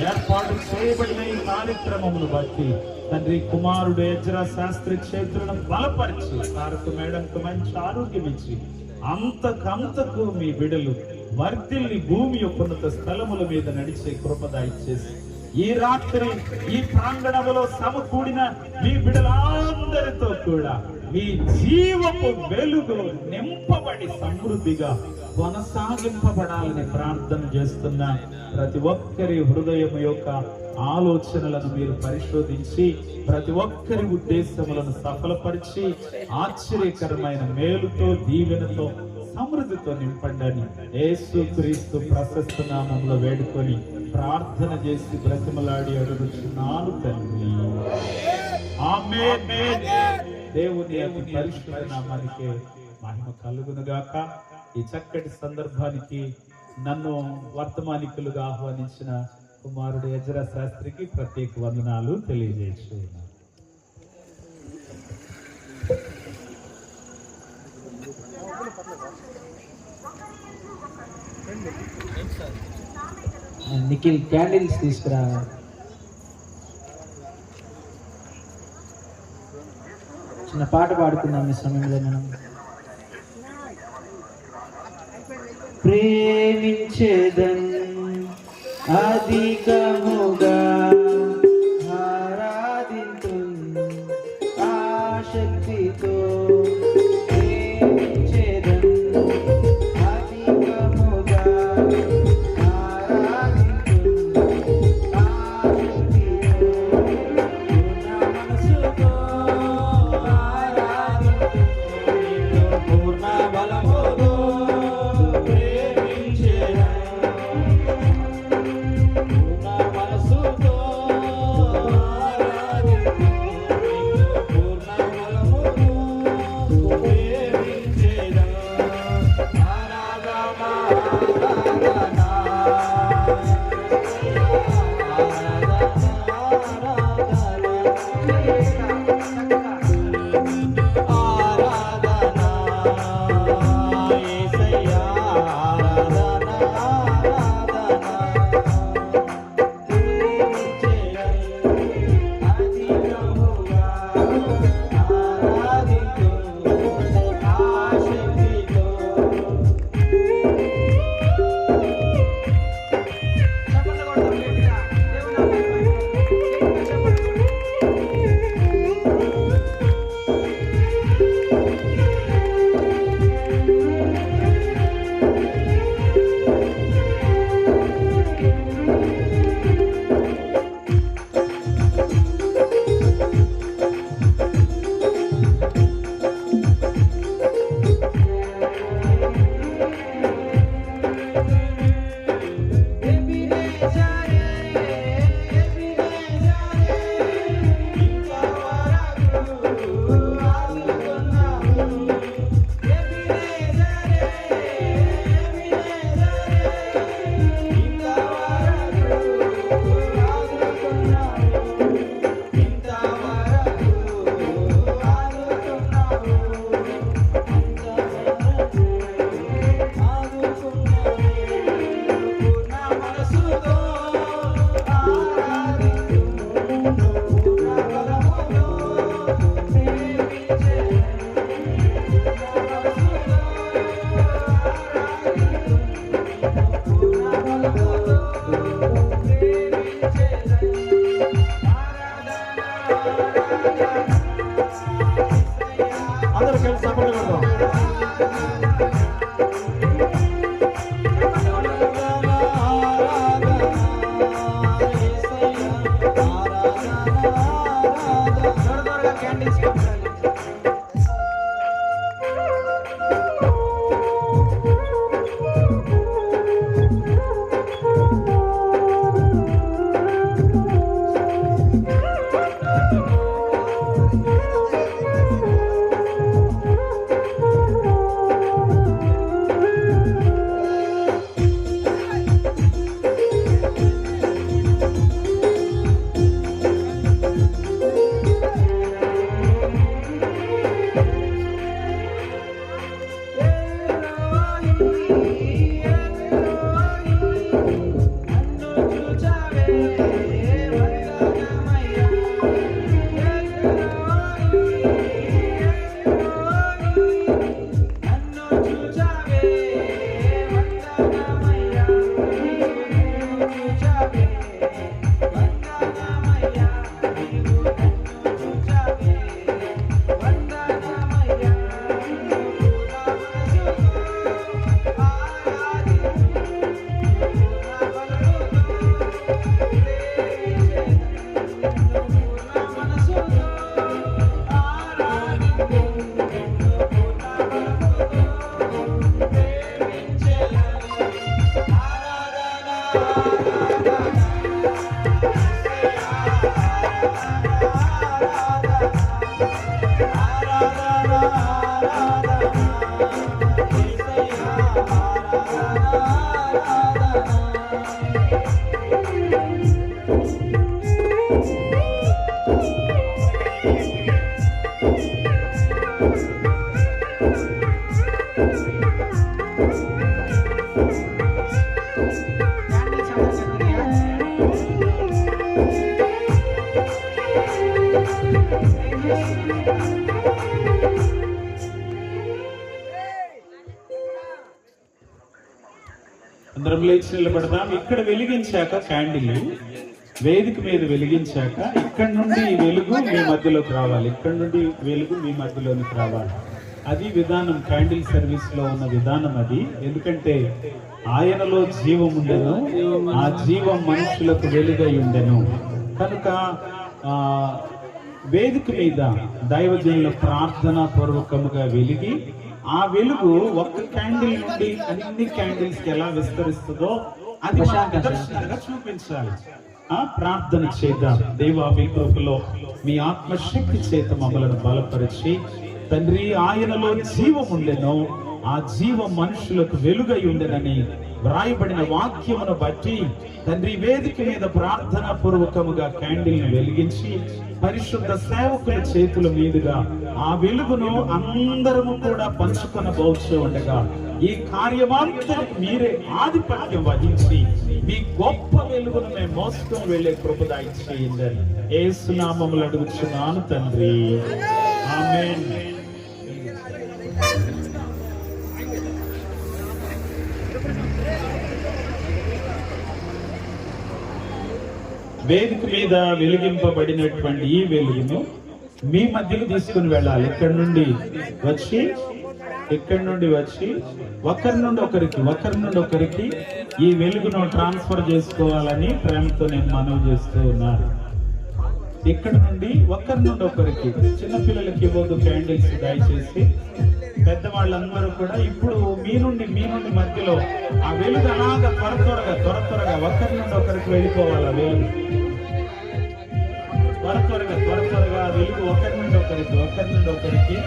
ఏర్పాటు చేయబడిన ఈ కార్యక్రమమును బట్టి తండ్రి, కుమారుడు ఎజ్రా శాస్త్రి చేతులను బలపరిచి సారకు మేడంకు మంచి ఆరోగ్యం ఇచ్చి అంతకంతకు మీ బిడ్డలు వర్ధిల్లి భూమి యొక్క ఉన్నత స్థలముల మీద నడిచే కృపద ఇచ్చేసి ఈ రాత్రి ఈ ప్రాంగణములో సమకూడిన మీ బిడ్డలందరితో కూడా మీ జీవపు వెలుగు నింపబడి సమృద్ధిగా కొనసాగింపబడాలని ప్రార్థన చేస్తున్నా. ప్రతి ఒక్కరి హృదయం యొక్క ఆలోచనలను మీరు పరిశోధించి ప్రతి ఒక్కరి ఉద్దేశములను సఫలపరిచి ఆశ్చర్యకరమైన మేలుతో, దీవెనతో, సమృద్ధితో నింపండి. యేసు క్రీస్తు ప్రశస్త నామములో వేడుకొని ప్రార్థన చేసి బ్రతిమలాడి అడుగుచున్నాను తండ్రి. ఆమేన్. దేవుని అతి పరిశుద్ధ నామానికి మహిమ కలుగునుగాక. ఈ చక్కటి సందర్భానికి నన్ను వర్తమానికులుగా ఆహ్వానించిన కుమారుడు ఎజ్రా శాస్త్రికి ప్రత్యేక వందనాలు తెలియజేస్తున్నాను. నిఖిల్ క్యాండిల్స్ తీసుకురా. చిన్న పాట పాడుకుందాం ఈ సమయంలో మనం. ప్రేమించేదన్ అధికముగా ఆరాధింతున్ ఆశక్తితో ప్రేమించేదన్ అధికముగా ఆరాధింతున్ ఆశక్తితో పూర్ణ మనసుతో అందరూ కలిసి చప్పట్లు కొడదాం. Thank you. అందరం లేచి నిలబడదాం. ఇక్కడ వెలిగించాక క్యాండిల్ వేదిక మీద వెలిగించాక ఇక్కడ నుండి ఈ వెలుగు మీ మధ్యలోకి రావాలి, ఇక్కడ నుండి వెలుగు మీ మధ్యలోకి రావాలి. అది విధానం, క్యాండిల్ సర్వీస్ లో ఉన్న విధానం అది. ఎందుకంటే ఆయనలో జీవం ఉండెను, ఆ జీవం మనుషులకు వెలుగై ఉండెను. కనుక వేదిక మీద దైవజనుల ప్రార్థన పూర్వకముగా వెలిగి ఆ వెలుగు ఒక్క క్యాండిల్ నుండి అన్ని క్యాండిల్స్ కి ఎలా విస్తరిస్తుందో అది ప్రదర్శనగా చూపించాలి. ప్రార్థన చేద్దాం. దేవా మీ కృపలో మీ ఆత్మశక్తి చేత మమ్మల్ని బలపరిచి తండ్రి ఆయనలో జీవం ఉండెను, ఆ జీవం మనుషులకు వెలుగై ఉండెనని వ్రాయబడిన వాక్యమును బట్టి తండ్రి వేదిక మీద ప్రార్థనా పూర్వకముగా క్యాండిల్ ను వెలిగించి పరిశుద్ధ సేవకుల చేతుల మీదుగా ఆ వెలుగును అందరము కూడా పంచుకొనబోచు ఉండగా ఈ కార్యమంతటికి మీరే ఆధిపత్యం వహించి మీ గొప్ప వెలుగును మేము మోసుకొని వెళ్లే కృప దయచేయండి. యేసు నామములో అడుగుచున్నాను తండ్రి, ఆమేన్. వేదిక మీద వెలిగింపబడినటువంటి ఈ వెలుగును మీ మధ్యకు తీసుకుని వెళ్ళాలి. ఇక్కడి నుండి వచ్చి ఒకరి నుండి ఒకరికి ఈ వెలుగును ట్రాన్స్ఫర్ చేసుకోవాలని ప్రేమతో నేను మనవి చేస్తూ ఉన్నాను. ఇక్కడ నుండి ఒకరికి, చిన్నపిల్లలకి ఇవ్వద్దు క్యాండిల్స్ దయచేసి. పెద్దవాళ్ళందరూ కూడా ఇప్పుడు మీ నుండి మధ్యలో ఆ వెలుగు అలాగా త్వరగా ఒకరి నుండి ఒకరికి వెళ్ళిపోవాలి. ఆ వెలుగు త్వరగా వెలుగు ఒకరి నుండి ఒకరికి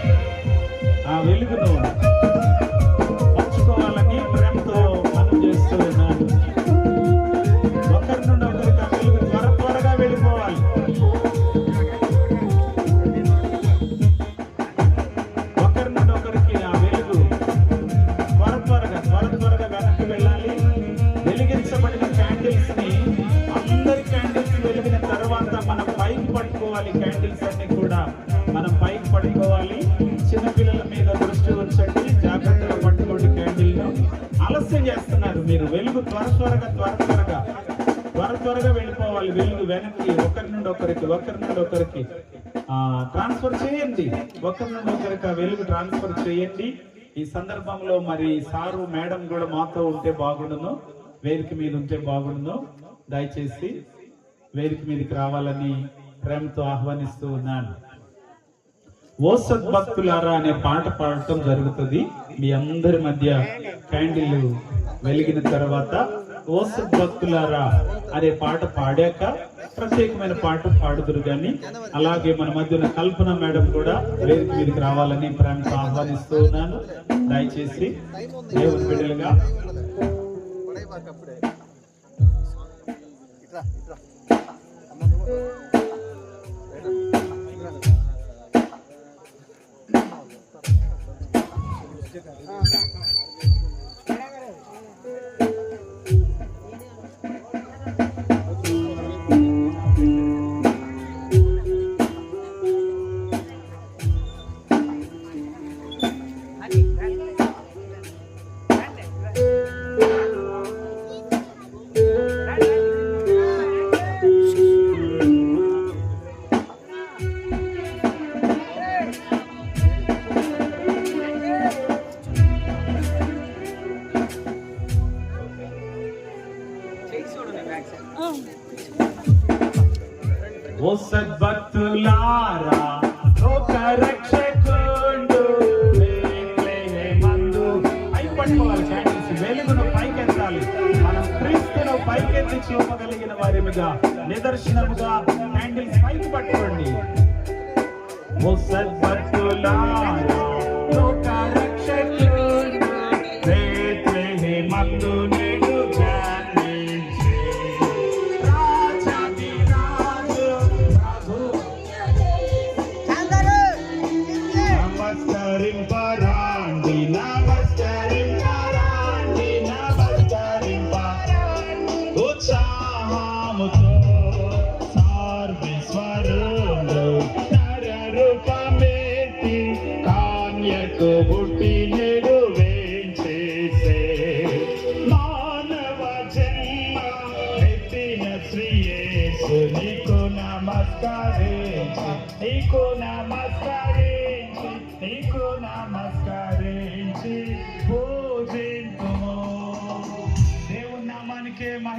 ఆ వెలుగును పంచుకోవాలని ప్రేమతో మనం చేస్తూ ఉన్నాను. ఒకరి నుండి ఒకరికి ఆ వెలుగు త్వరగా వెళ్ళిపోవాలి. ఒకరి నుండి ఒకరికి ఆ వెలుగు త్వరగా వెనక్కి వెళ్ళాలి. వెలిగించబడిన క్యాండిల్స్ ని అందరి క్యాండిల్స్ వెలిగిన తర్వాత మనం పైకి పట్టుకోవాలి. క్యాండిల్స్ అన్ని కూడా మనం పైకి పట్టుకోవాలి. చిన్నపిల్లల మీద దృష్టి ఉంచండి, జాగ్రత్తగా పట్టుకోండి. క్యాండిల్ ను ఆలస్యం చేస్తున్నారు మీరు. వెలుగు త్వరగా వెళ్ళిపోవాలి. వెలుగు వెనక్కి ఒకరి నుండి ఒకరికి ట్రాన్స్ఫర్ చేయండి. ఒకరి నుండి ఒకరికి ఆ వెలుగు ట్రాన్స్ఫర్ చేయండి. ఈ సందర్భంలో మరి సారు మేడం కూడా మాతో ఉంటే బాగుండును, వేదిక మీద ఉంటే బాగుండును. దయచేసి వేదిక మీదకి రావాలని ప్రేమతో ఆహ్వానిస్తూ ఉన్నాను. ఓ సద్భక్తులారా అనే పాట పాడటం జరుగుతుంది మీ అందరి మధ్య. క్యాండిల్ వెలిగిన తర్వాత ఓ సద్భక్తులారా అనే పాట పాడాక ప్రత్యేకమైన పాట పాడుదురు గాని. అలాగే మన మధ్యన కల్పన మేడం కూడా వేదిక మీదకి రావాలని ప్రేమతో ఆహ్వానిస్తూ ఉన్నాను. దయచేసి దేవుని బిడ్డలుగా ఓ సద్భక్తులారా లోక రక్షకుడు మందు పైకి పట్టుకోవాలి. క్యాండిల్స్ వెలుగును పైకెత్తాలి. మనం క్రీస్తును పైకెత్తి చూపగలిగిన వారిగా నిదర్శనముగా క్యాండిల్స్ పైకి పట్టుకోండి. ఓ సద్భక్తులారా లోక రక్షకుడు మందు నమస్కరింపరాండి, నమస్కరింపరాండి.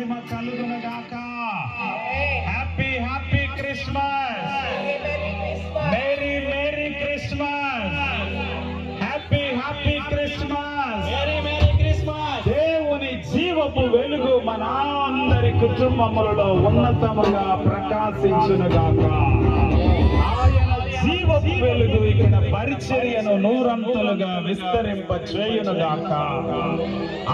మహిమ కలుగును గాక. Happy happy Christmas, merry merry Christmas, happy happy Christmas, merry merry Christmas. దేవుని జీవపు వెలుగు మన అందరి కుటుంబములలో ఉన్నతముగా ప్రకాశించును గాక. ఆయన జీవపు వెలుగు ఇక్కడ పరిచర్యను నూరంతులుగా విస్తరింప చేయును గాక.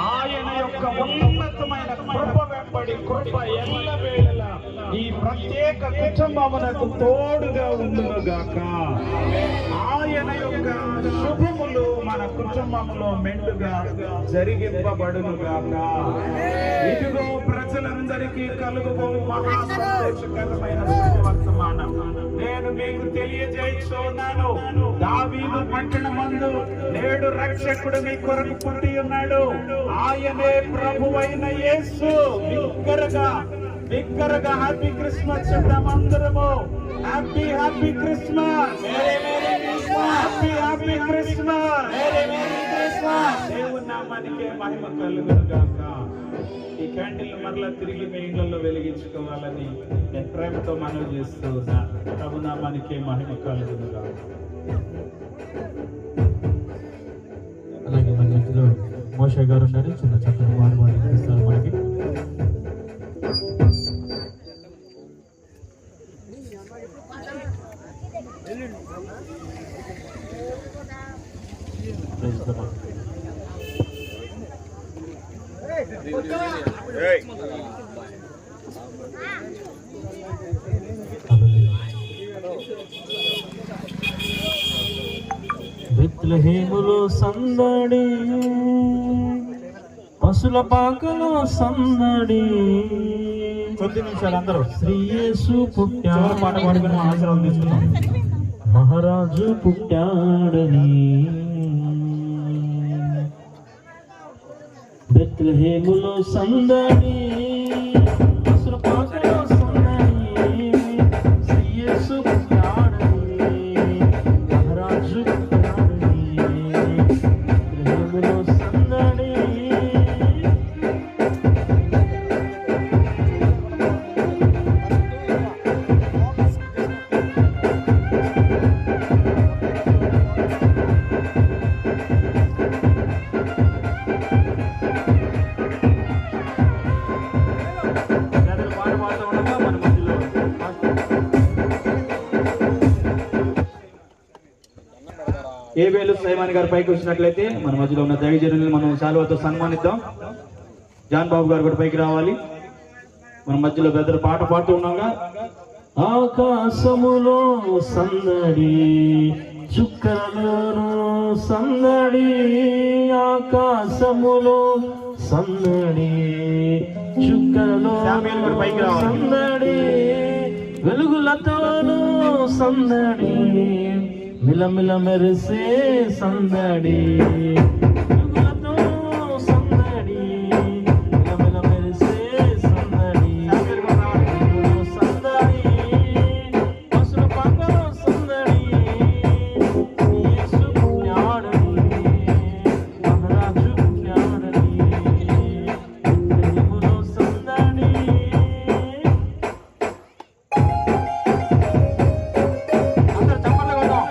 ఆయన యొక్క ఉన్నతమైన కృప వెంబడి కృప ఎల్లవేళలా ఈ ప్రత్యేక కుటుంబమునకు తోడుగా ఉండును గాక. ఆయన యొక్క శుభములు మన కుటుంబంలో మెండుగా జరిగింపబడును గాక. ఇదిగో ప్రజలందరికీ కలుగుబో మహా సంతోషకరమైన శుభవర్తమానం నేను మీకు తెలియజేస్తున్నాను. దావీదు పట్టణమందు నేడు రక్షకుడు మీ కొరకు పుట్టి ఉన్నాడు. ఆయనే ప్రభువైన యేసు. బిగ్గరగా హ్యాపీ క్రిస్మస్ చెప్దాం అందరము. Happy happy Christmas, happy happy Christmas. దేవుని నామానికే మహిమ కలుగును గాక. ఈ క్యాండిల్ మరలా తిరిగి మీ ఇళ్లలో వెలిగించుకోవాలని నేను ప్రేమతో మనవి చేస్తూ ఉన్నా. ప్రభు నామానికే మహిమ కలుగును గాక. అలాగే మన మధ్యలో మోషే గారు ఉన్నారు. చిన్న చక్కని వాడు వినిపిస్తారు మనకి. Praise the Lord. బెత్లెహేములో సందడి, పశుల పాకలో సందడి. కొద్ది నిమిషాలు అందరూ శ్రీ యేసు పుట్టాడు, పాట పాడుకుని మన ఆశీర్వాదం తీసుకుందాం. మహారాజు పుట్టాడని. బెత్లెహేములో సందడి, పశుల పాకలో సందడి. శ్రీ యేసు పుట్టాడని, మహారాజు పుట్టాడని. బెత్లెహేములో సందడి. పాట పాడుతూ ఉండగా మన మధ్యలో ఏబేలు సైమాన్ గారు పైకి వచ్చినట్లయితే మన మధ్యలో ఉన్న దైవజనుల్ని మనం శాలువాతో సన్మానిద్దాం. జాన్ బాబు గారు కూడా పైకి రావాలి. మన మధ్యలో పెద్ద పాట పాడుతూ ఉన్నాగా. ఆకాశములో సందడి, చుక్కలలోనూ సందడి. ఆకాశములో సందడి, చుక్కలలో శామ్యూల్ గారు పైకి రావాలి. సందడి. వెలుగులతోనూ సందడి, మిలమిల మెరిసే సందడి. వెలుగులతో సందడి, మిలమిల మెరిసే సందడి. సందడి, పశుల పాకలో సందడి. యేసు పుట్టాడని, మహారాజు పుట్టాడని. బెత్లెహేములో సందడి. అందరూ చప్పట్లు కొడదాం.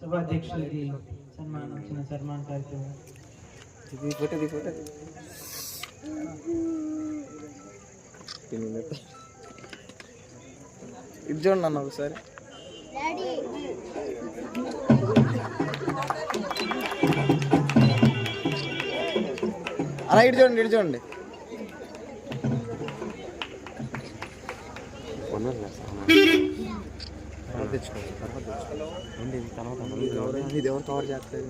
సభాధ్యక్షులకి సన్మానం చిన్న సన్మాన కార్యక్రమం. ఇది చూడండి అన్న ఒకసారి. అలా ఇటు చూడండి. ఇది ఎవరు కవర్ చేస్తారు?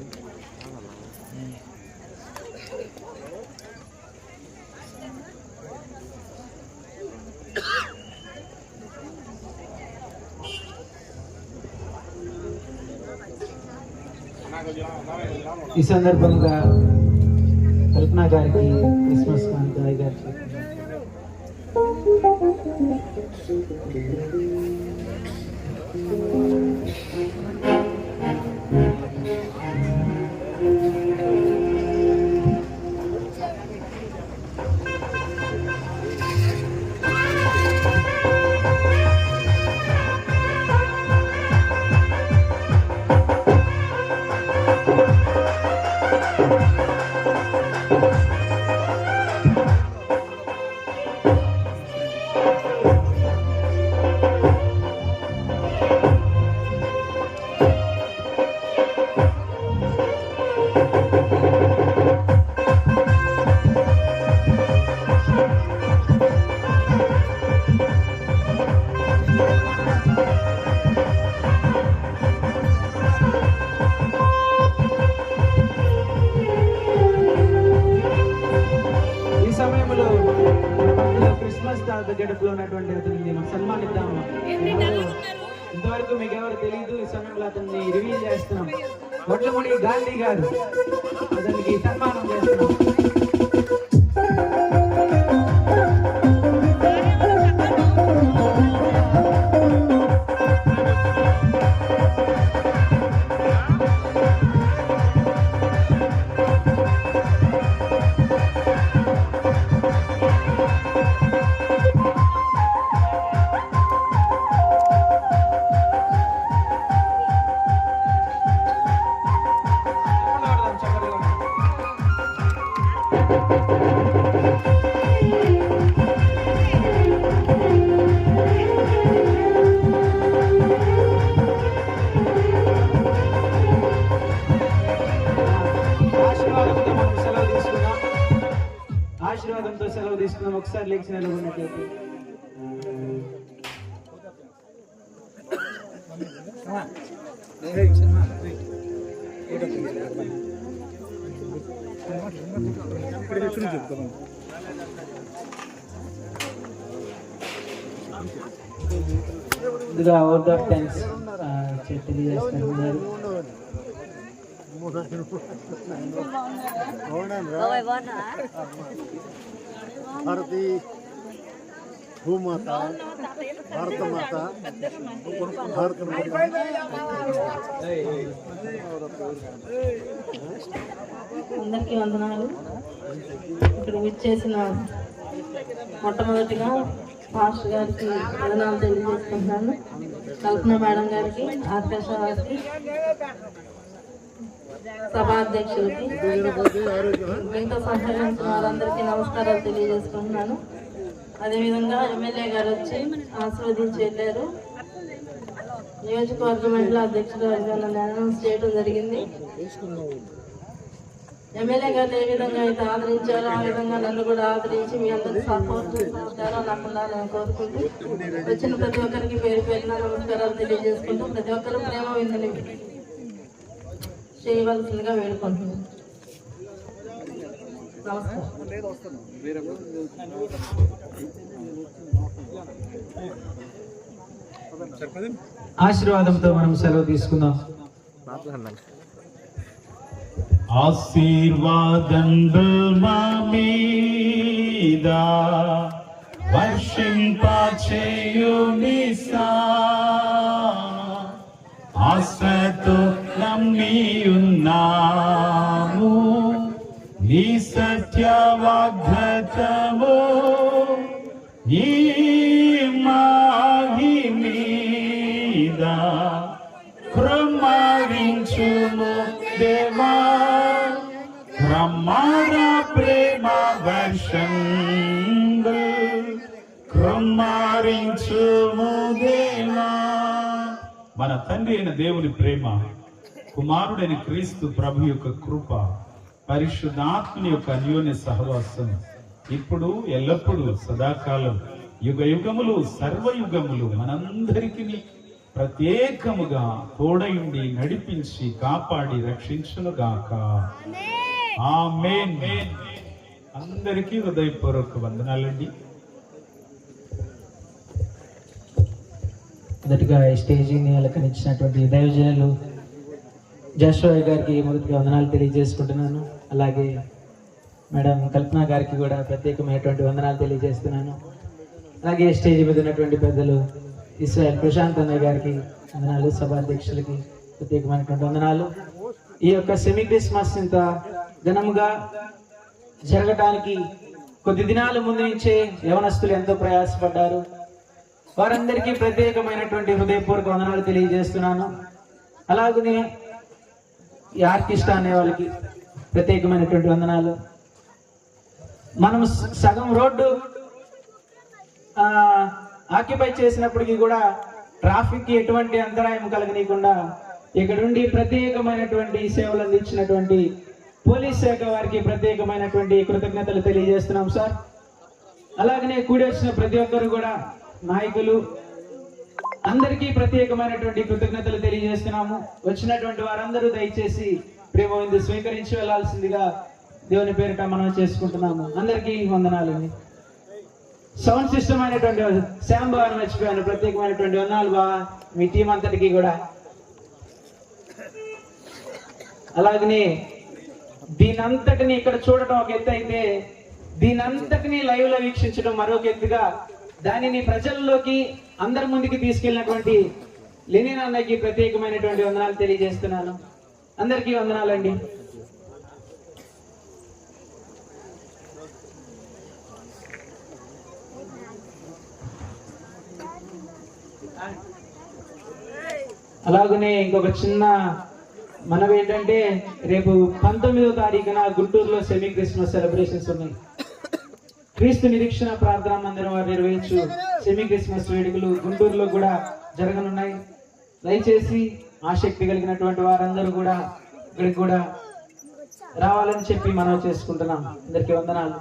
ఈ సందర్భంగా కల్పన గారికి క్రిస్మస్ కానుక గారికి గడుపులో ఉన్నటువంటి అతన్ని మనం సన్మానిద్దాము. ఇంతవరకు మీకు ఎవరు తెలియదు, ఈ సమయంలో అతన్ని రివీల్ చేస్తున్నాం. వడ్లమూడి గాంధీ గారు, అతనికి సన్మానం చేస్తున్నాం. ఆశీర్వాదంతో సెలవు తీసుకున్నాం. ఒకసారి లేచి నిలబడినట్లయితే ముందుగా అవుట్ ఆఫ్ థ్యాంక్స్ తెలియజేస్తున్నారు. భారతీ భూమాత, భారత మాత, భారత అందరికీ వందనాలు. ఇక్కడ విచ్చేసిన మొట్టమొదటిగా పాస్టర్ గారికి వందనాలు తెలియజేసుకుంటున్నాను. కల్పన మేడం గారికి, ఆర్కేశ గారికి, సభాధ్యక్షులకి, మీతో సహకరించిన వారందరికీ నమస్కారాలు తెలియజేసుకుంటున్నాను. అదేవిధంగా ఎమ్మెల్యే గారు వచ్చి ఆశీర్వదించి వెళ్ళారు. నియోజకవర్గ మహిళా అధ్యక్షుడు నన్ను అనౌన్స్ చేయడం జరిగింది. ఎమ్మెల్యే గారిని ఏ విధంగా అయితే ఆదరించారో ఆ విధంగా నన్ను కూడా ఆదరించి మీ అందరి సపోర్ట్ ఉంటారో నాకు ఉండాలని కోరుకుంటూ వచ్చిన ప్రతి ఒక్కరికి పేరు పేరున నమస్కారాలు తెలియజేసుకుంటూ ప్రతి ఒక్కరు ప్రేమ విందుని చేయవలసిందిగా వేడుకుంటున్నాను. నమస్కారం. ఆశీర్వాదంతో మనం సెలవు తీసుకుందాం. ఆశీర్వాదంబుల్ మా మీద వర్షింపచేయునిసా ఆశతో నమ్మియున్నాము నీ సత్య వాగ్దత్తము ఈ మాగి మీద కృమరించుము దేవా క్రమార ప్రేమ వర్షంబు కృమరించుము దేవా. మన తండ్రి అయిన దేవుని ప్రేమ, కుమారుడైన క్రీస్తు ప్రభు యొక్క కృప, పరిశుద్ధాత్మని యొక్క అన్యోన్య సహవాసం ఇప్పుడు ఎల్లప్పుడూ సదాకాలం యుగ యుగములు సర్వయుగములు మనందరికీ ప్రత్యేకముగా తోడయుండి నడిపించి కాపాడి రక్షించునుగాక. ఆమేన్. అందరికీ హృదయపూర్వక వందనాలండి. మొదటిగా ఈ స్టేజీని అలంకరించినటువంటి దైవజనులు జాషువా గారికి మొదటిగా వందనాలు తెలియజేసుకుంటున్నాను. అలాగే మేడం కల్పన గారికి కూడా ప్రత్యేకమైనటువంటి వందనాలు తెలియజేస్తున్నాను. అలాగే స్టేజ్ మీద ఉన్నటువంటి పెద్దలు ఇస్రాయల్ ప్రశాంత్ అన్నయ్య గారికి వందనాలు, సభాధ్యక్షులకి ప్రత్యేకమైనటువంటి వందనాలు. ఈ యొక్క సెమీ క్రిస్మస్ ఇంత ఘనముగా జరగటానికి కొద్ది దినాల ముందు నుంచే యవనస్తులు ఎంతో ప్రయాసపడ్డారు. వారందరికీ ప్రత్యేకమైనటువంటి హృదయపూర్వక వందనాలు తెలియజేస్తున్నాను. అలాగనే ఈ ఆర్కెస్ట్రా అనే వాళ్ళకి ప్రత్యేకమైనటువంటి వందనాలు. మనం సగం రోడ్డు ఆక్యుపై చేసినప్పటికీ కూడా ట్రాఫిక్ కి ఎటువంటి అంతరాయం కలగనీయకుండా ఇక్కడ నుండి ప్రత్యేకమైనటువంటి సేవలు అందించినటువంటి పోలీస్ శాఖ వారికి ప్రత్యేకమైనటువంటి కృతజ్ఞతలు తెలియజేస్తున్నాం సార్. అలాగనే కూడి వచ్చిన ప్రతి ఒక్కరు కూడా నాయకులు అందరికీ ప్రత్యేకమైనటువంటి కృతజ్ఞతలు తెలియజేస్తున్నాము. వచ్చినటువంటి వారందరూ దయచేసి ప్రేమ విందు స్వీకరించి వెళ్లాల్సిందిగా దేవుని పేరిట మనం చేసుకుంటున్నాము. అందరికీ వందనాలండి. సౌండ్ సిస్టమ్ అయినటువంటి శాంబా అని మర్చిపోయాను, ప్రత్యేకమైనటువంటి వందనాలు బా మీ టీం అంతటికి కూడా. అలాగనే దీనంతటిని ఇక్కడ చూడటం ఒక ఎత్తు అయితే దీనంతటిని లైవ్ లో వీక్షించడం మరొక ఎత్తుగా దానిని ప్రజల్లోకి అందరి ముందుకి తీసుకెళ్ళినటువంటి లెనిన్ అన్నకి ప్రత్యేకమైనటువంటి వందనాలు తెలియజేస్తున్నాను. అందరికీ వందనాలండి. అలాగనే ఇంకొక చిన్న మనవి ఏంటంటే రేపు 19వ తారీఖున గుంటూరులో సెమీ క్రిస్మస్ సెలబ్రేషన్స్ ఉన్నాయి. క్రీస్తు నిరీక్షణ ప్రార్థనా మందిరం వారు నిర్వహించు సెమీ క్రిస్మస్ వేడుకలు గుంటూరులో కూడా జరగనున్నాయి. దయచేసి ఆసక్తి కలిగినటువంటి వారందరూ కూడా ఇక్కడికి కూడా రావాలని చెప్పి మనం చేసుకుంటున్నాం. అందరికీ వందనాలు.